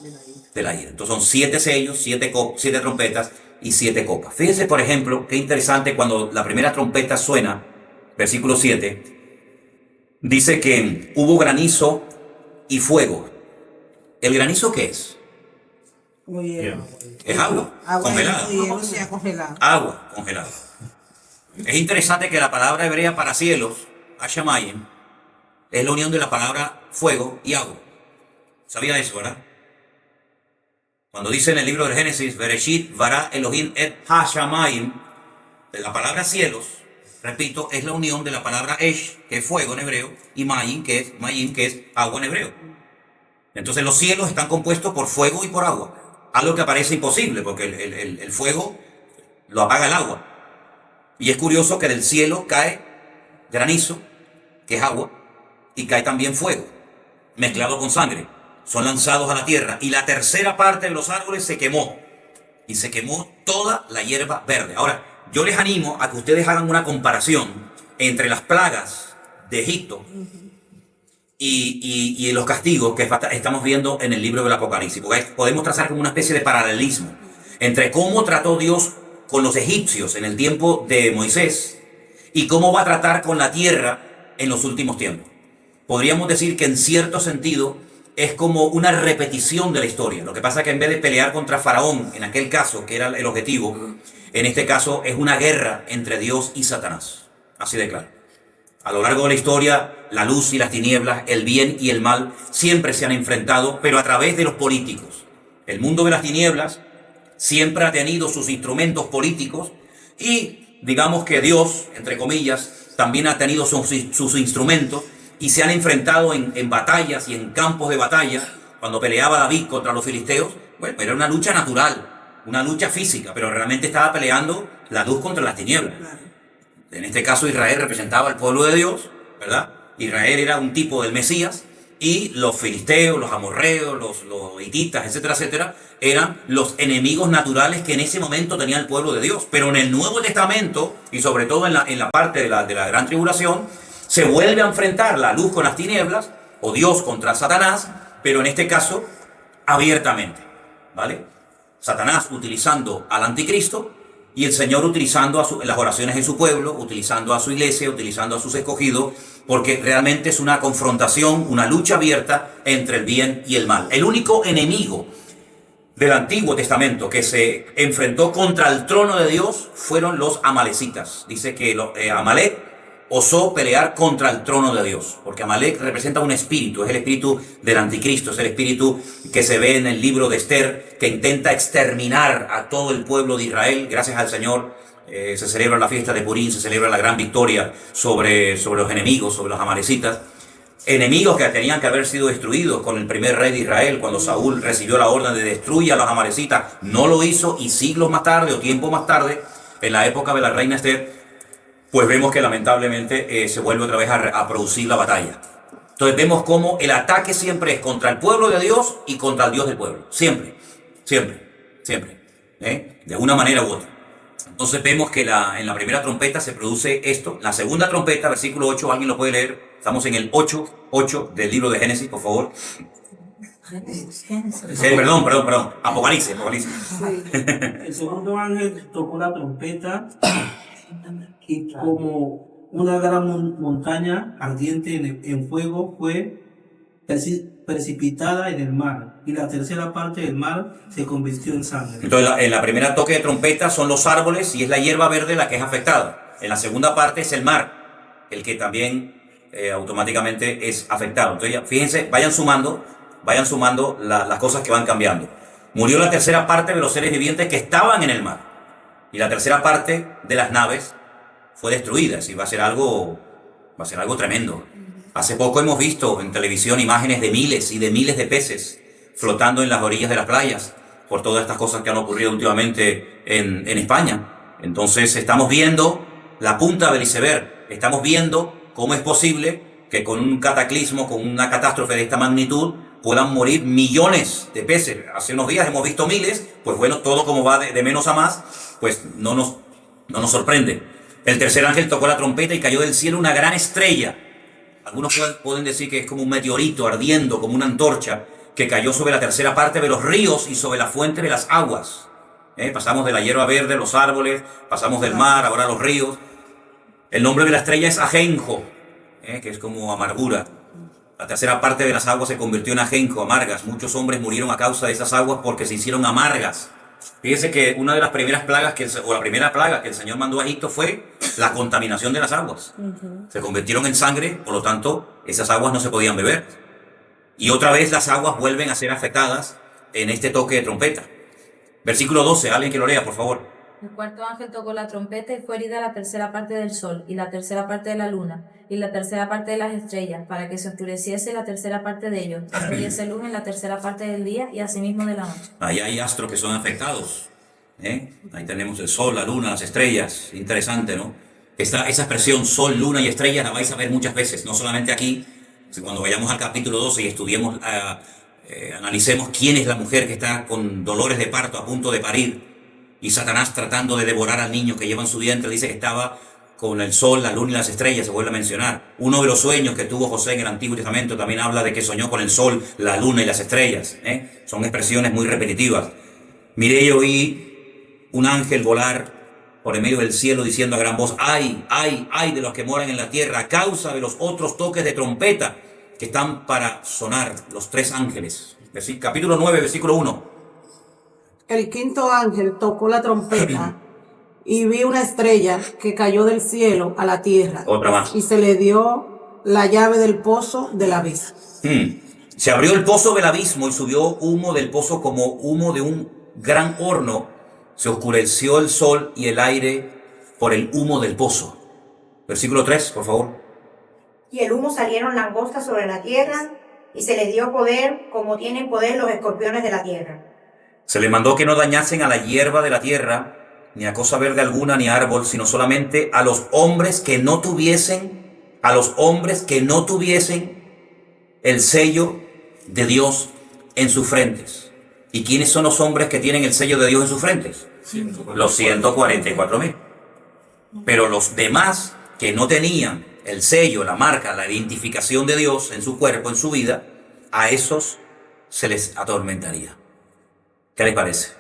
Speaker 1: de la ira. Entonces son 7 sellos, 7 trompetas y 7 copas. Fíjense, por ejemplo, qué interesante cuando la primera trompeta suena, versículo 7, dice que hubo granizo y fuego. ¿El granizo qué es? Es agua congelada. Agua congelada. Es interesante que la palabra hebrea para cielos, Hashamayim, es la unión de la palabra fuego y agua. ¿Sabía eso, verdad? Cuando dice en el libro del Génesis, Bereshit bara Elohim et Hashamayim, la palabra cielos, repito, es la unión de la palabra Esh, que es fuego en hebreo, y Mayim, que es agua en hebreo. Entonces los cielos están compuestos por fuego y por agua. Algo que parece imposible, porque el fuego lo apaga el agua. Y es curioso que del cielo cae granizo, que es agua, y cae también fuego, mezclado con sangre. Son lanzados a la tierra. Y la tercera parte de los árboles se quemó. Y se quemó toda la hierba verde. Ahora, yo les animo a que ustedes hagan una comparación entre las plagas de Egipto y los castigos que estamos viendo en el libro del Apocalipsis. Porque podemos trazar como una especie de paralelismo entre cómo trató Dios con los egipcios en el tiempo de Moisés y cómo va a tratar con la tierra en los últimos tiempos. Podríamos decir que en cierto sentido es como una repetición de la historia. Lo que pasa es que en vez de pelear contra Faraón, en aquel caso, que era el objetivo, en este caso es una guerra entre Dios y Satanás. Así de claro. A lo largo de la historia, la luz y las tinieblas, el bien y el mal, siempre se han enfrentado, pero a través de los políticos. El mundo de las tinieblas siempre ha tenido sus instrumentos políticos y digamos que Dios, entre comillas, también ha tenido sus instrumentos y se han enfrentado en batallas y en campos de batalla. Cuando peleaba David contra los filisteos, bueno, era una lucha natural, una lucha física, pero realmente estaba peleando la luz contra las tinieblas. En este caso Israel representaba al pueblo de Dios, ¿verdad? Israel era un tipo del Mesías y los filisteos, los amorreos, los hititas, etcétera, etcétera, eran los enemigos naturales que en ese momento tenía el pueblo de Dios. Pero en el Nuevo Testamento, y sobre todo en la parte de la gran tribulación, se vuelve a enfrentar la luz con las tinieblas, o Dios contra Satanás, pero en este caso, abiertamente, ¿vale? Satanás utilizando al anticristo, y el Señor utilizando las oraciones de su pueblo, utilizando a su iglesia, utilizando a sus escogidos, porque realmente es una confrontación, una lucha abierta entre el bien y el mal. El único enemigo del Antiguo Testamento que se enfrentó contra el trono de Dios fueron los amalecitas. Dice que Amalek osó pelear contra el trono de Dios, porque Amalek representa un espíritu, es el espíritu del anticristo, es el espíritu que se ve en el libro de Esther, que intenta exterminar a todo el pueblo de Israel. Gracias al Señor se celebra la fiesta de Purim, se celebra la gran victoria sobre los enemigos, sobre los amalecitas. Enemigos que tenían que haber sido destruidos con el primer rey de Israel, cuando Saúl recibió la orden de destruir a los amalecitas. No lo hizo, y siglos más tarde, o tiempo más tarde, en la época de la reina Esther, pues vemos que lamentablemente se vuelve otra vez a producir la batalla. Entonces vemos cómo el ataque siempre es contra el pueblo de Dios y contra el Dios del pueblo. Siempre, siempre, siempre. De una manera u otra. Entonces vemos que en la primera trompeta se produce esto. La segunda trompeta, versículo 8, ¿alguien lo puede leer? Estamos en el 8 del libro de Génesis, por favor. Perdón. Apocalipsis.
Speaker 6: El segundo ángel tocó la trompeta y como una gran montaña ardiente en fuego fue precipitada en el mar, y la tercera parte del mar se convirtió en sangre.
Speaker 1: Entonces en la primera toque de trompeta son los árboles y es la hierba verde la que es afectada. En la segunda parte es el mar, el que también automáticamente es afectado. Entonces ya, fíjense, vayan sumando las cosas que van cambiando. Murió la tercera parte de los seres vivientes que estaban en el mar, y la tercera parte de las naves fue destruida. Así va a ser algo tremendo. Hace poco hemos visto en televisión imágenes de miles y de miles de peces flotando en las orillas de las playas por todas estas cosas que han ocurrido últimamente en España. Entonces estamos viendo la punta del iceberg. Estamos viendo cómo es posible que con un cataclismo, con una catástrofe de esta magnitud, puedan morir millones de peces. Hace unos días hemos visto miles. Pues bueno, todo como va de menos a más, pues no nos sorprende. El tercer ángel tocó la trompeta y cayó del cielo una gran estrella. Algunos pueden decir que es como un meteorito ardiendo, como una antorcha, que cayó sobre la tercera parte de los ríos y sobre la fuente de las aguas. Pasamos de la hierba verde, los árboles, pasamos del mar, ahora los ríos. El nombre de la estrella es ajenjo, que es como amargura. La tercera parte de las aguas se convirtió en ajenjo, amargas. Muchos hombres murieron a causa de esas aguas porque se hicieron amargas. Fíjense que una de las primeras plagas la primera plaga que el Señor mandó a Egipto fue la contaminación de las aguas. Se convirtieron en sangre, por lo tanto, esas aguas no se podían beber. Y otra vez las aguas vuelven a ser afectadas en este toque de trompeta. Versículo 12, alguien que lo lea, por favor.
Speaker 7: El cuarto ángel tocó la trompeta y fue herida la tercera parte del sol, y la tercera parte de la luna, y la tercera parte de las estrellas, para que se oscureciese la tercera parte de ellos, y no diese luz en la tercera parte del día y asimismo de la noche.
Speaker 1: Ahí hay astros que son afectados. Ahí tenemos el sol, la luna, las estrellas. Interesante, ¿no? Esa expresión sol, luna y estrellas la vais a ver muchas veces, no solamente aquí. Cuando vayamos al capítulo 12 y estudiemos, analicemos quién es la mujer que está con dolores de parto a punto de parir, y Satanás tratando de devorar al niño que lleva en su vientre, dice que estaba con el sol, la luna y las estrellas, se vuelve a mencionar. Uno de los sueños que tuvo José en el Antiguo Testamento también habla de que soñó con el sol, la luna y las estrellas. Son expresiones muy repetitivas. Miré y oí un ángel volar por en medio del cielo diciendo a gran voz: ¡ay, ay, ay de los que moran en la tierra a causa de los otros toques de trompeta que están para sonar! Los tres ángeles. Capítulo 9, versículo 1.
Speaker 5: El quinto ángel tocó la trompeta y vi una estrella que cayó del cielo a la tierra.
Speaker 1: Otra más.
Speaker 5: Y se le dio la llave del pozo del abismo.
Speaker 1: Se abrió el pozo del abismo y subió humo del pozo como humo de un gran horno. Se oscureció el sol y el aire por el humo del pozo. Versículo 3, por favor.
Speaker 8: Y el humo salieron langostas sobre la tierra, y se les dio poder como tienen poder los escorpiones de la tierra.
Speaker 1: Se le mandó que no dañasen a la hierba de la tierra, ni a cosa verde alguna, ni a árbol, sino solamente a los hombres que no tuviesen el sello de Dios en sus frentes. ¿Y quiénes son los hombres que tienen el sello de Dios en sus frentes? Los 144,000. Pero los demás que no tenían el sello, la marca, la identificación de Dios en su cuerpo, en su vida, a esos se les atormentaría. ¿Qué les parece?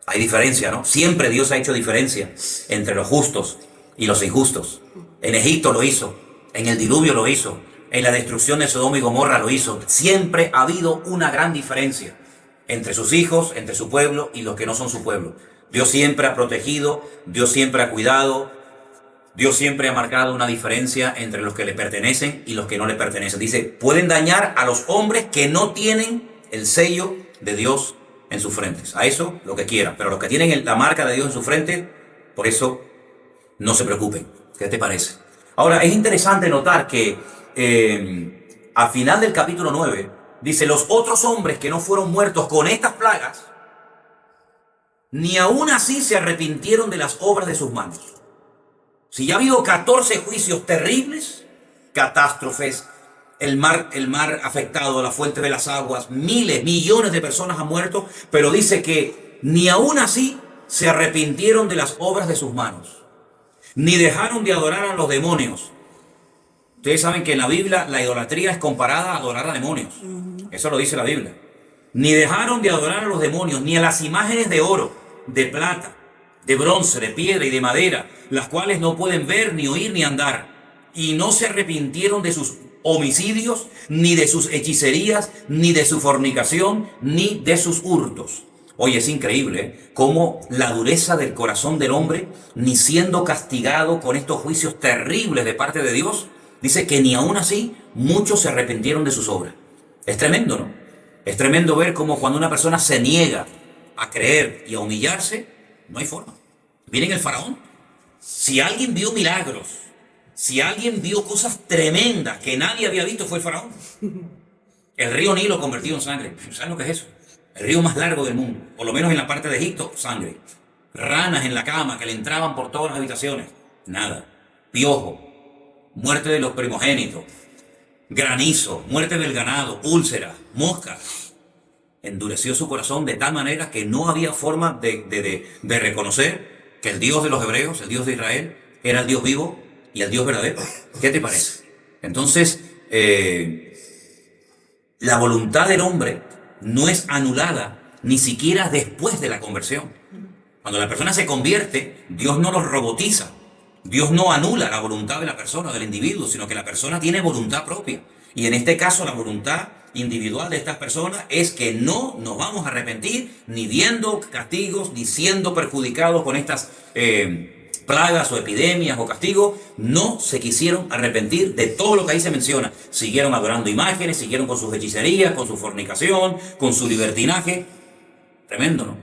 Speaker 1: Hay diferencia, ¿no? Siempre Dios ha hecho diferencia entre los justos y los injustos. En Egipto lo hizo, en el diluvio lo hizo, en la destrucción de Sodoma y Gomorra lo hizo. Siempre ha habido una gran diferencia entre sus hijos, entre su pueblo y los que no son su pueblo. Dios siempre ha protegido, Dios siempre ha cuidado, Dios siempre ha marcado una diferencia entre los que le pertenecen y los que no le pertenecen. Dice, pueden dañar a los hombres que no tienen el sello de Dios en sus frentes. A eso lo que quieran, pero los que tienen la marca de Dios en su frente, por eso no se preocupen. ¿Qué te parece? Ahora, es interesante notar que al final del capítulo 9, dice, los otros hombres que no fueron muertos con estas plagas, ni aún así se arrepintieron de las obras de sus manos. Si ya ha habido 14 juicios terribles, catástrofes, el mar afectado, la fuente de las aguas, miles, millones de personas han muerto, pero dice que ni aún así se arrepintieron de las obras de sus manos, ni dejaron de adorar a los demonios. Ustedes saben que en la Biblia la idolatría es comparada a adorar a demonios. Eso lo dice la Biblia. Ni dejaron de adorar a los demonios, ni a las imágenes de oro, de plata, de bronce, de piedra y de madera, las cuales no pueden ver, ni oír, ni andar. Y no se arrepintieron de sus homicidios, ni de sus hechicerías, ni de su fornicación, ni de sus hurtos. Oye, es increíble cómo la dureza del corazón del hombre, ni siendo castigado con estos juicios terribles de parte de Dios, dice que ni aún así muchos se arrepintieron de sus obras. Es tremendo, ¿no? Es tremendo ver cómo cuando una persona se niega a creer y a humillarse, no hay forma. Miren el faraón. Si alguien vio milagros, si alguien vio cosas tremendas que nadie había visto, fue el faraón. El río Nilo convertido en sangre. ¿Saben lo que es eso? El río más largo del mundo. Por lo menos en la parte de Egipto, sangre. Ranas en la cama que le entraban por todas las habitaciones. Nada. Piojo. Muerte de los primogénitos. Granizo. Muerte del ganado. Úlceras. Moscas. Endureció su corazón de tal manera que no había forma de reconocer que el Dios de los hebreos, el Dios de Israel, era el Dios vivo y el Dios verdadero. ¿Qué te parece? Entonces, la voluntad del hombre no es anulada ni siquiera después de la conversión. Cuando la persona se convierte, Dios no lo robotiza. Dios no anula la voluntad de la persona, del individuo, sino que la persona tiene voluntad propia. Y en este caso, la voluntad individual de estas personas es que no nos vamos a arrepentir ni viendo castigos, ni siendo perjudicados con estas plagas o epidemias o castigos. No se quisieron arrepentir de todo lo que ahí se menciona. Siguieron adorando imágenes, siguieron con sus hechicerías, con su fornicación, con su libertinaje. Tremendo, ¿no?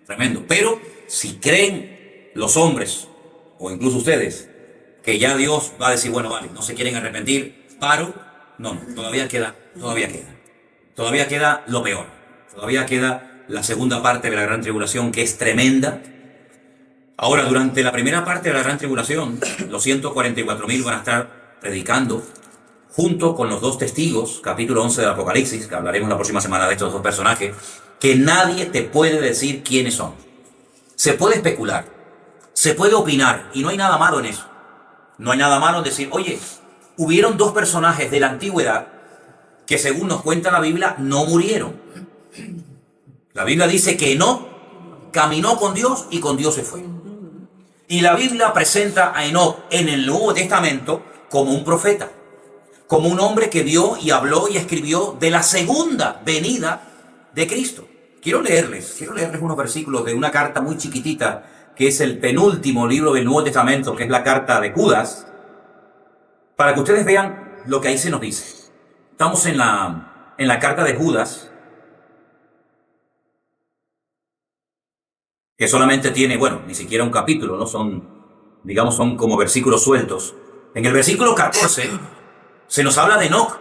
Speaker 1: Tremendo. Pero si creen los hombres, o incluso ustedes, que ya Dios va a decir, bueno, vale, no se quieren arrepentir, paro. No, todavía queda lo peor. Todavía queda la segunda parte de la gran tribulación, que es tremenda. Ahora, durante la primera parte de la gran tribulación, los 144,000 van a estar predicando junto con los dos testigos, capítulo 11 del Apocalipsis, que hablaremos la próxima semana de estos dos personajes, que nadie te puede decir quiénes son. Se puede especular, se puede opinar, y no hay nada malo en eso. No hay nada malo en decir, oye, hubieron dos personajes de la antigüedad que, según nos cuenta la Biblia, no murieron. La Biblia dice que Enoc caminó con Dios y con Dios se fue. Y la Biblia presenta a Enoc en el Nuevo Testamento como un profeta, como un hombre que vio y habló y escribió de la segunda venida de Cristo. Quiero leerles unos versículos de una carta muy chiquitita, que es el penúltimo libro del Nuevo Testamento, que es la carta de Judas, para que ustedes vean lo que ahí se nos dice. Estamos en la carta de Judas, que solamente tiene, ni siquiera un capítulo, ¿no? Son como versículos sueltos. En el versículo 14 se nos habla de Enoc.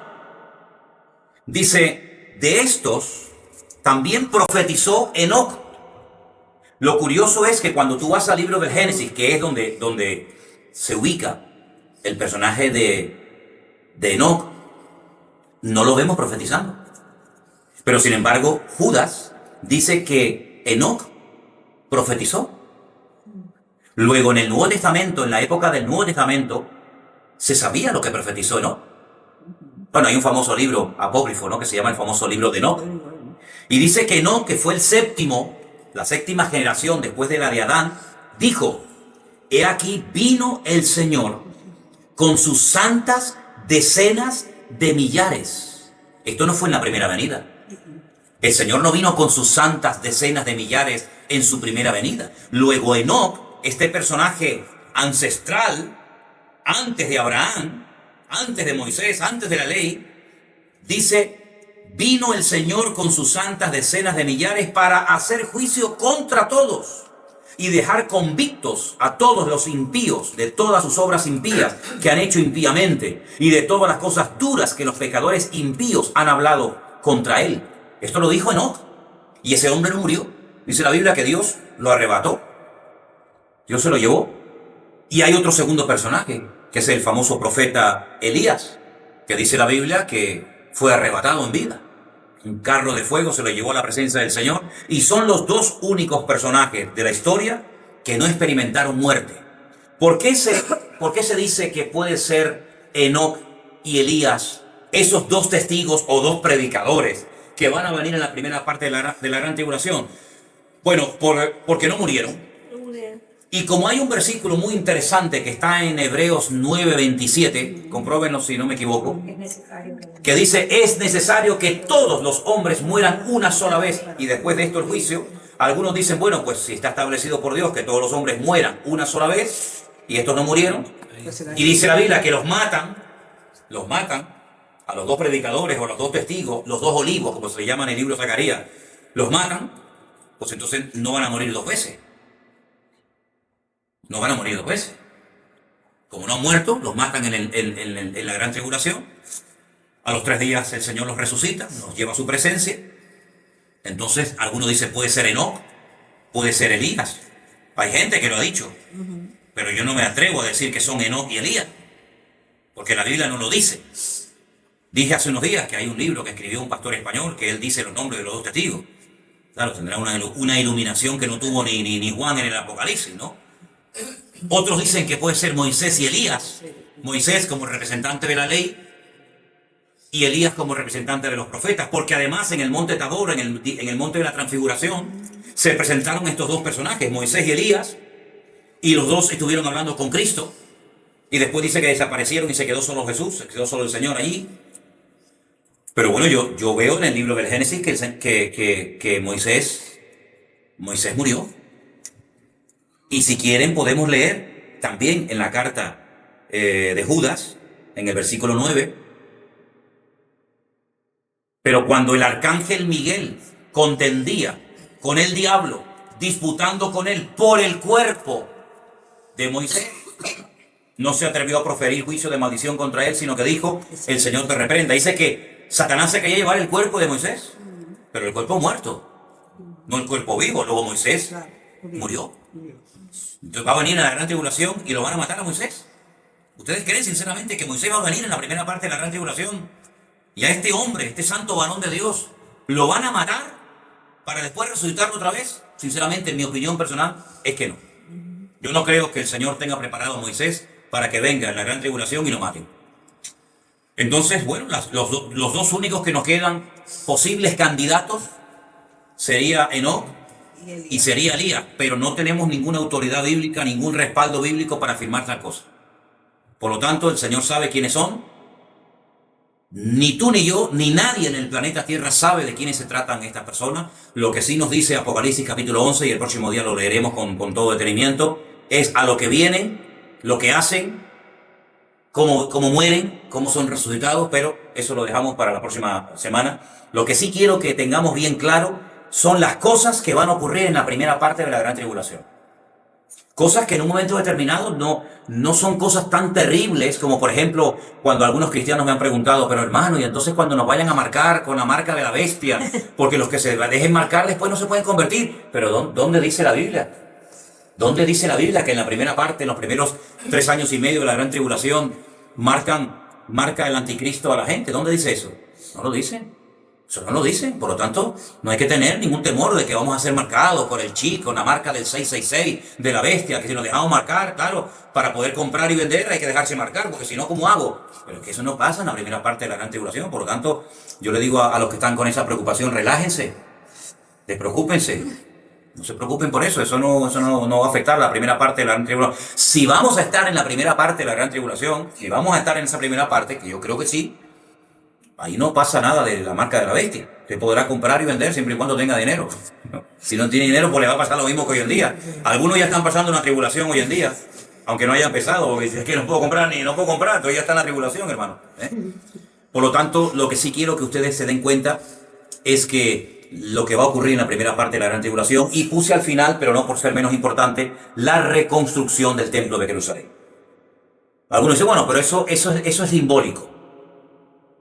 Speaker 1: Dice, de estos también profetizó Enoc. Lo curioso es que cuando tú vas al libro del Génesis, que es donde se ubica el personaje de Enoc, no lo vemos profetizando. Pero sin embargo, Judas dice que Enoc profetizó. Luego en el Nuevo Testamento, en la época del Nuevo Testamento, se sabía lo que profetizó Enoc. Bueno, hay un famoso libro apócrifo, ¿no?, que se llama el famoso libro de Enoc. Y dice que Enoc, que fue la séptima generación después de la de Adán, dijo: he aquí vino el Señor con sus santas decenas de millares. Esto no fue en la primera venida. El Señor no vino con sus santas decenas de millares en su primera venida. Luego Enoc, este personaje ancestral, antes de Abraham, antes de Moisés, antes de la ley, dice: vino el Señor con sus santas decenas de millares para hacer juicio contra todos y dejar convictos a todos los impíos de todas sus obras impías que han hecho impíamente y de todas las cosas duras que los pecadores impíos han hablado contra él. Esto lo dijo Enoc, y ese hombre no murió. Dice la Biblia que Dios lo arrebató. Dios se lo llevó. Y hay otro segundo personaje, que es el famoso profeta Elías, que dice la Biblia que fue arrebatado en vida. Un carro de fuego se lo llevó a la presencia del Señor, y son los dos únicos personajes de la historia que no experimentaron muerte. ¿Por qué se dice que puede ser Enoc y Elías esos dos testigos o dos predicadores que van a venir en la primera parte de la gran tribulación? Bueno, porque no murieron. Y como hay un versículo muy interesante que está en Hebreos 9:27, compróbenlo si no me equivoco, que dice: es necesario que todos los hombres mueran una sola vez y después de esto el juicio. Algunos dicen, bueno, pues si está establecido por Dios que todos los hombres mueran una sola vez y estos no murieron, y dice la Biblia que los matan a los dos predicadores o a los dos testigos, los dos olivos, como se le llama en el libro de Zacarías, los matan, pues entonces no van a morir dos veces. No van a morir dos veces. Como no han muerto, los matan en la gran tribulación. A los 3 días el Señor los resucita, los lleva a su presencia. Entonces, algunos dicen, puede ser Enoc, puede ser Elías. Hay gente que lo ha dicho. Pero yo no me atrevo a decir que son Enoc y Elías, porque la Biblia no lo dice. Dije hace unos días que hay un libro que escribió un pastor español que él dice los nombres de los dos testigos. Claro, tendrá una iluminación que no tuvo ni Juan en el Apocalipsis, ¿no? Otros dicen que puede ser Moisés y Elías. Moisés como representante de la ley y Elías como representante de los profetas, porque además en el monte Tabor, en el monte de la transfiguración, se presentaron estos dos personajes, Moisés y Elías, y los dos estuvieron hablando con Cristo, y después dice que desaparecieron y se quedó solo Jesús, se quedó solo el Señor allí. Pero bueno, yo veo en el libro del Génesis que Moisés murió. Y si quieren podemos leer también en la carta de Judas, en el versículo 9. Pero cuando el arcángel Miguel contendía con el diablo, disputando con él por el cuerpo de Moisés, no se atrevió a proferir juicio de maldición contra él, sino que dijo: el Señor te reprenda. Dice que Satanás se quería llevar el cuerpo de Moisés, pero el cuerpo muerto, no el cuerpo vivo. Luego Moisés murió. Entonces va a venir en la gran tribulación y lo van a matar a Moisés. ¿Ustedes creen sinceramente que Moisés va a venir en la primera parte de la gran tribulación y a este hombre, este santo varón de Dios, lo van a matar para después resucitarlo otra vez? Sinceramente, en mi opinión personal, es que no. Yo no creo que el Señor tenga preparado a Moisés para que venga en la gran tribulación y lo maten. Entonces, bueno, los dos únicos que nos quedan posibles candidatos sería Enoc y sería Elías, pero no tenemos ninguna autoridad bíblica, ningún respaldo bíblico para afirmar tal cosa. Por lo tanto, el Señor sabe quiénes son. Ni tú ni yo, ni nadie en el planeta Tierra sabe de quiénes se tratan estas personas. Lo que sí nos dice Apocalipsis capítulo 11, y el próximo día lo leeremos con todo detenimiento, es a lo que vienen, lo que hacen, cómo mueren, cómo son resucitados, pero eso lo dejamos para la próxima semana. Lo que sí quiero que tengamos bien claro son las cosas que van a ocurrir en la primera parte de la gran tribulación. Cosas que en un momento determinado no son cosas tan terribles como, por ejemplo, cuando algunos cristianos me han preguntado: pero hermano, y entonces cuando nos vayan a marcar con la marca de la bestia, porque los que se dejen marcar después no se pueden convertir. Pero ¿dónde dice la Biblia? ¿Dónde dice la Biblia que en la primera parte, en los primeros 3 años y medio de la gran tribulación, marca el anticristo a la gente? ¿Dónde dice eso? No lo dice. Eso no lo dice. Por lo tanto, no hay que tener ningún temor de que vamos a ser marcados por el chico, una marca del 666, de la bestia, que si nos dejamos marcar, claro, para poder comprar y vender hay que dejarse marcar, porque si no, ¿cómo hago? Pero es que eso no pasa en la primera parte de la gran tribulación. Por lo tanto, yo le digo a los que están con esa preocupación, relájense, despreocúpense. No se preocupen por eso, eso no va a afectar la primera parte de la gran tribulación. Si vamos a estar en la primera parte de la gran tribulación, si vamos a estar en esa primera parte, que yo creo que sí, ahí no pasa nada de la marca de la bestia. Usted podrá comprar y vender siempre y cuando tenga dinero. Si no tiene dinero, pues le va a pasar lo mismo que hoy en día. Algunos ya están pasando una tribulación hoy en día, aunque no haya empezado, porque es que no puedo comprar, entonces ya está en la tribulación, hermano. Por lo tanto, lo que sí quiero que ustedes se den cuenta es que lo que va a ocurrir en la primera parte de la gran tribulación, y puse al final, pero no por ser menos importante, la reconstrucción del templo de Jerusalén. Algunos dicen, bueno, pero eso es simbólico.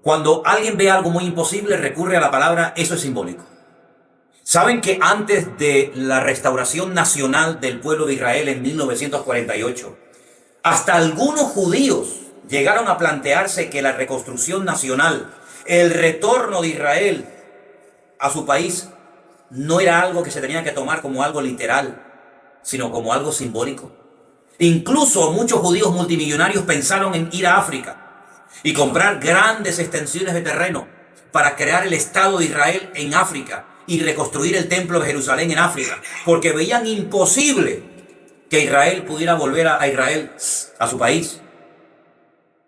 Speaker 1: Cuando alguien ve algo muy imposible, recurre a la palabra eso es simbólico. ¿Saben que antes de la restauración nacional del pueblo de Israel en 1948, hasta algunos judíos llegaron a plantearse que la reconstrucción nacional, el retorno de Israel a su país, no era algo que se tenía que tomar como algo literal, sino como algo simbólico? Incluso muchos judíos multimillonarios pensaron en ir a África y comprar grandes extensiones de terreno para crear el Estado de Israel en África y reconstruir el templo de Jerusalén en África, porque veían imposible que Israel pudiera volver a Israel, a su país.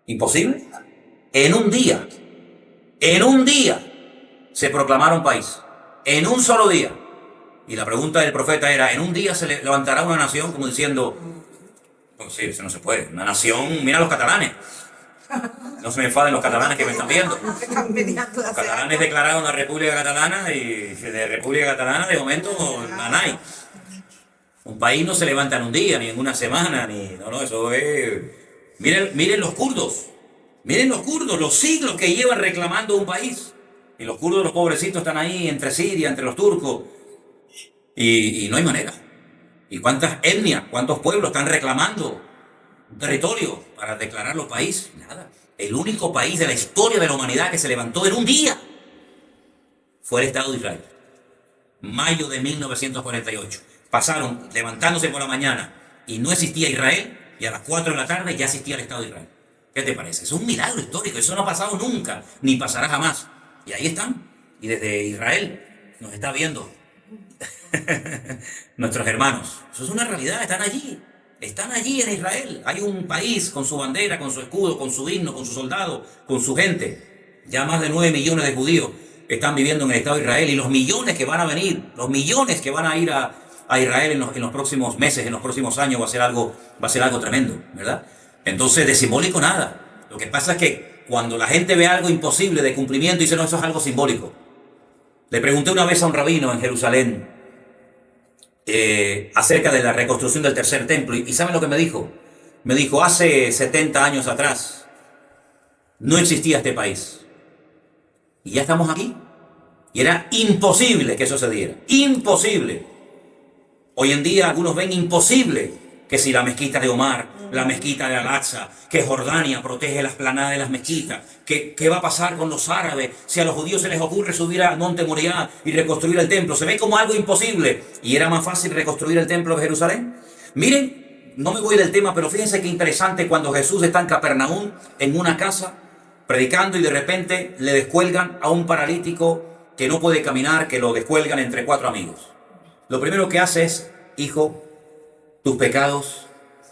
Speaker 1: ¿Imposible? En un día se proclamaron país, en un solo día. Y la pregunta del profeta era, ¿en un día se levantará una nación? Como diciendo, pues sí, eso no se puede, una nación, mira los catalanes. No se me enfaden los catalanes que me están viendo. Los catalanes declararon la República Catalana y de República Catalana de momento nada hay. Un país no se levanta en un día, ni en una semana, eso es... Miren los kurdos, los siglos que llevan reclamando un país. Y los kurdos, los pobrecitos, están ahí entre Siria, entre los turcos. Y no hay manera. ¿Y cuántas etnias, cuántos pueblos están reclamando un territorio para declararlo país? Nada. El único país de la historia de la humanidad que se levantó en un día fue el Estado de Israel. Mayo de 1948. Pasaron levantándose por la mañana y no existía Israel, y a las 4 de la tarde ya existía el Estado de Israel. ¿Qué te parece? Es un milagro histórico, eso no ha pasado nunca, ni pasará jamás. Y ahí están. Y desde Israel nos está viendo nuestros hermanos. Eso es una realidad, están allí en Israel. Hay un país con su bandera, con su escudo, con su himno, con sus soldados, con su gente. Ya más de 9 millones de judíos están viviendo en el Estado de Israel, y los millones que van a venir, los millones que van a ir a Israel en los próximos meses, en los próximos años, va a ser algo tremendo, ¿verdad? Entonces, de simbólico nada. Lo que pasa es que cuando la gente ve algo imposible de cumplimiento, dice, no, eso es algo simbólico. Le pregunté una vez a un rabino en Jerusalén acerca de la reconstrucción del tercer templo, y ¿saben lo que me dijo? Me dijo, hace 70 años atrás no existía este país, y ya estamos aquí, y era imposible que eso se diera, imposible. Hoy en día algunos ven imposible que si la mezquita de Omar, la mezquita de Al-Aqsa, que Jordania protege las planadas de las mezquitas, ¿qué va a pasar con los árabes si a los judíos se les ocurre subir al monte Moriah y reconstruir el templo? Se ve como algo imposible, y era más fácil reconstruir el templo de Jerusalén. Miren, no me voy del tema, pero fíjense qué interesante cuando Jesús está en Capernaum, en una casa, predicando, y de repente le descuelgan a un paralítico que no puede caminar, que lo descuelgan entre 4 amigos. Lo primero que hace es, hijo, tus pecados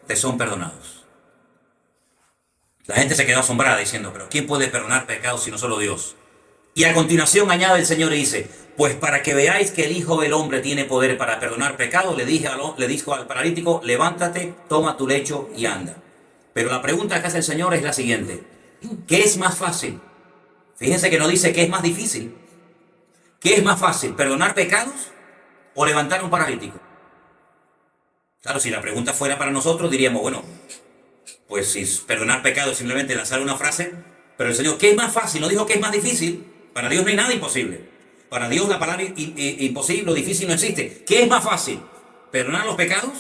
Speaker 1: te son perdonados. La gente se quedó asombrada diciendo, pero ¿quién puede perdonar pecados sino solo Dios? Y a continuación añade el Señor y dice, pues para que veáis que el Hijo del Hombre tiene poder para perdonar pecados, le dijo al paralítico, levántate, toma tu lecho y anda. Pero la pregunta que hace el Señor es la siguiente, ¿qué es más fácil? Fíjense que no dice qué es más difícil. ¿Qué es más fácil, perdonar pecados o levantar un paralítico? Claro, si la pregunta fuera para nosotros, diríamos, bueno, pues si perdonar pecados es simplemente lanzar una frase, pero el Señor, ¿qué es más fácil? No dijo que es más difícil. Para Dios no hay nada imposible. Para Dios la palabra imposible o difícil no existe. ¿Qué es más fácil? ¿Perdonar los pecados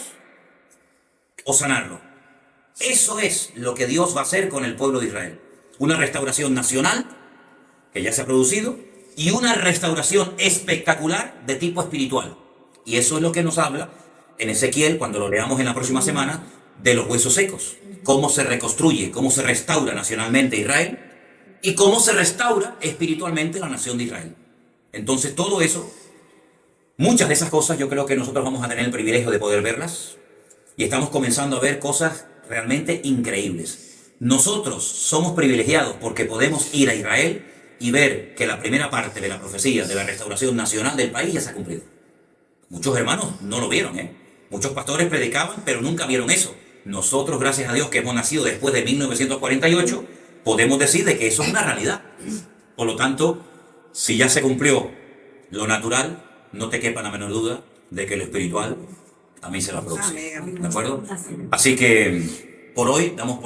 Speaker 1: o sanarlo? Eso es lo que Dios va a hacer con el pueblo de Israel. Una restauración nacional que ya se ha producido, y una restauración espectacular de tipo espiritual. Y eso es lo que nos habla en Ezequiel, cuando lo leamos en la próxima semana, de los huesos secos. Cómo se reconstruye, cómo se restaura nacionalmente Israel y cómo se restaura espiritualmente la nación de Israel. Entonces todo eso, muchas de esas cosas yo creo que nosotros vamos a tener el privilegio de poder verlas y estamos comenzando a ver cosas realmente increíbles. Nosotros somos privilegiados porque podemos ir a Israel y ver que la primera parte de la profecía de la restauración nacional del país ya se ha cumplido. Muchos hermanos no lo vieron, Muchos pastores predicaban, pero nunca vieron eso. Nosotros, gracias a Dios, que hemos nacido después de 1948, podemos decir de que eso es una realidad. Por lo tanto, si ya se cumplió lo natural, no te quepa la menor duda de que lo espiritual también se va a producir. ¿De acuerdo? Así que por hoy damos por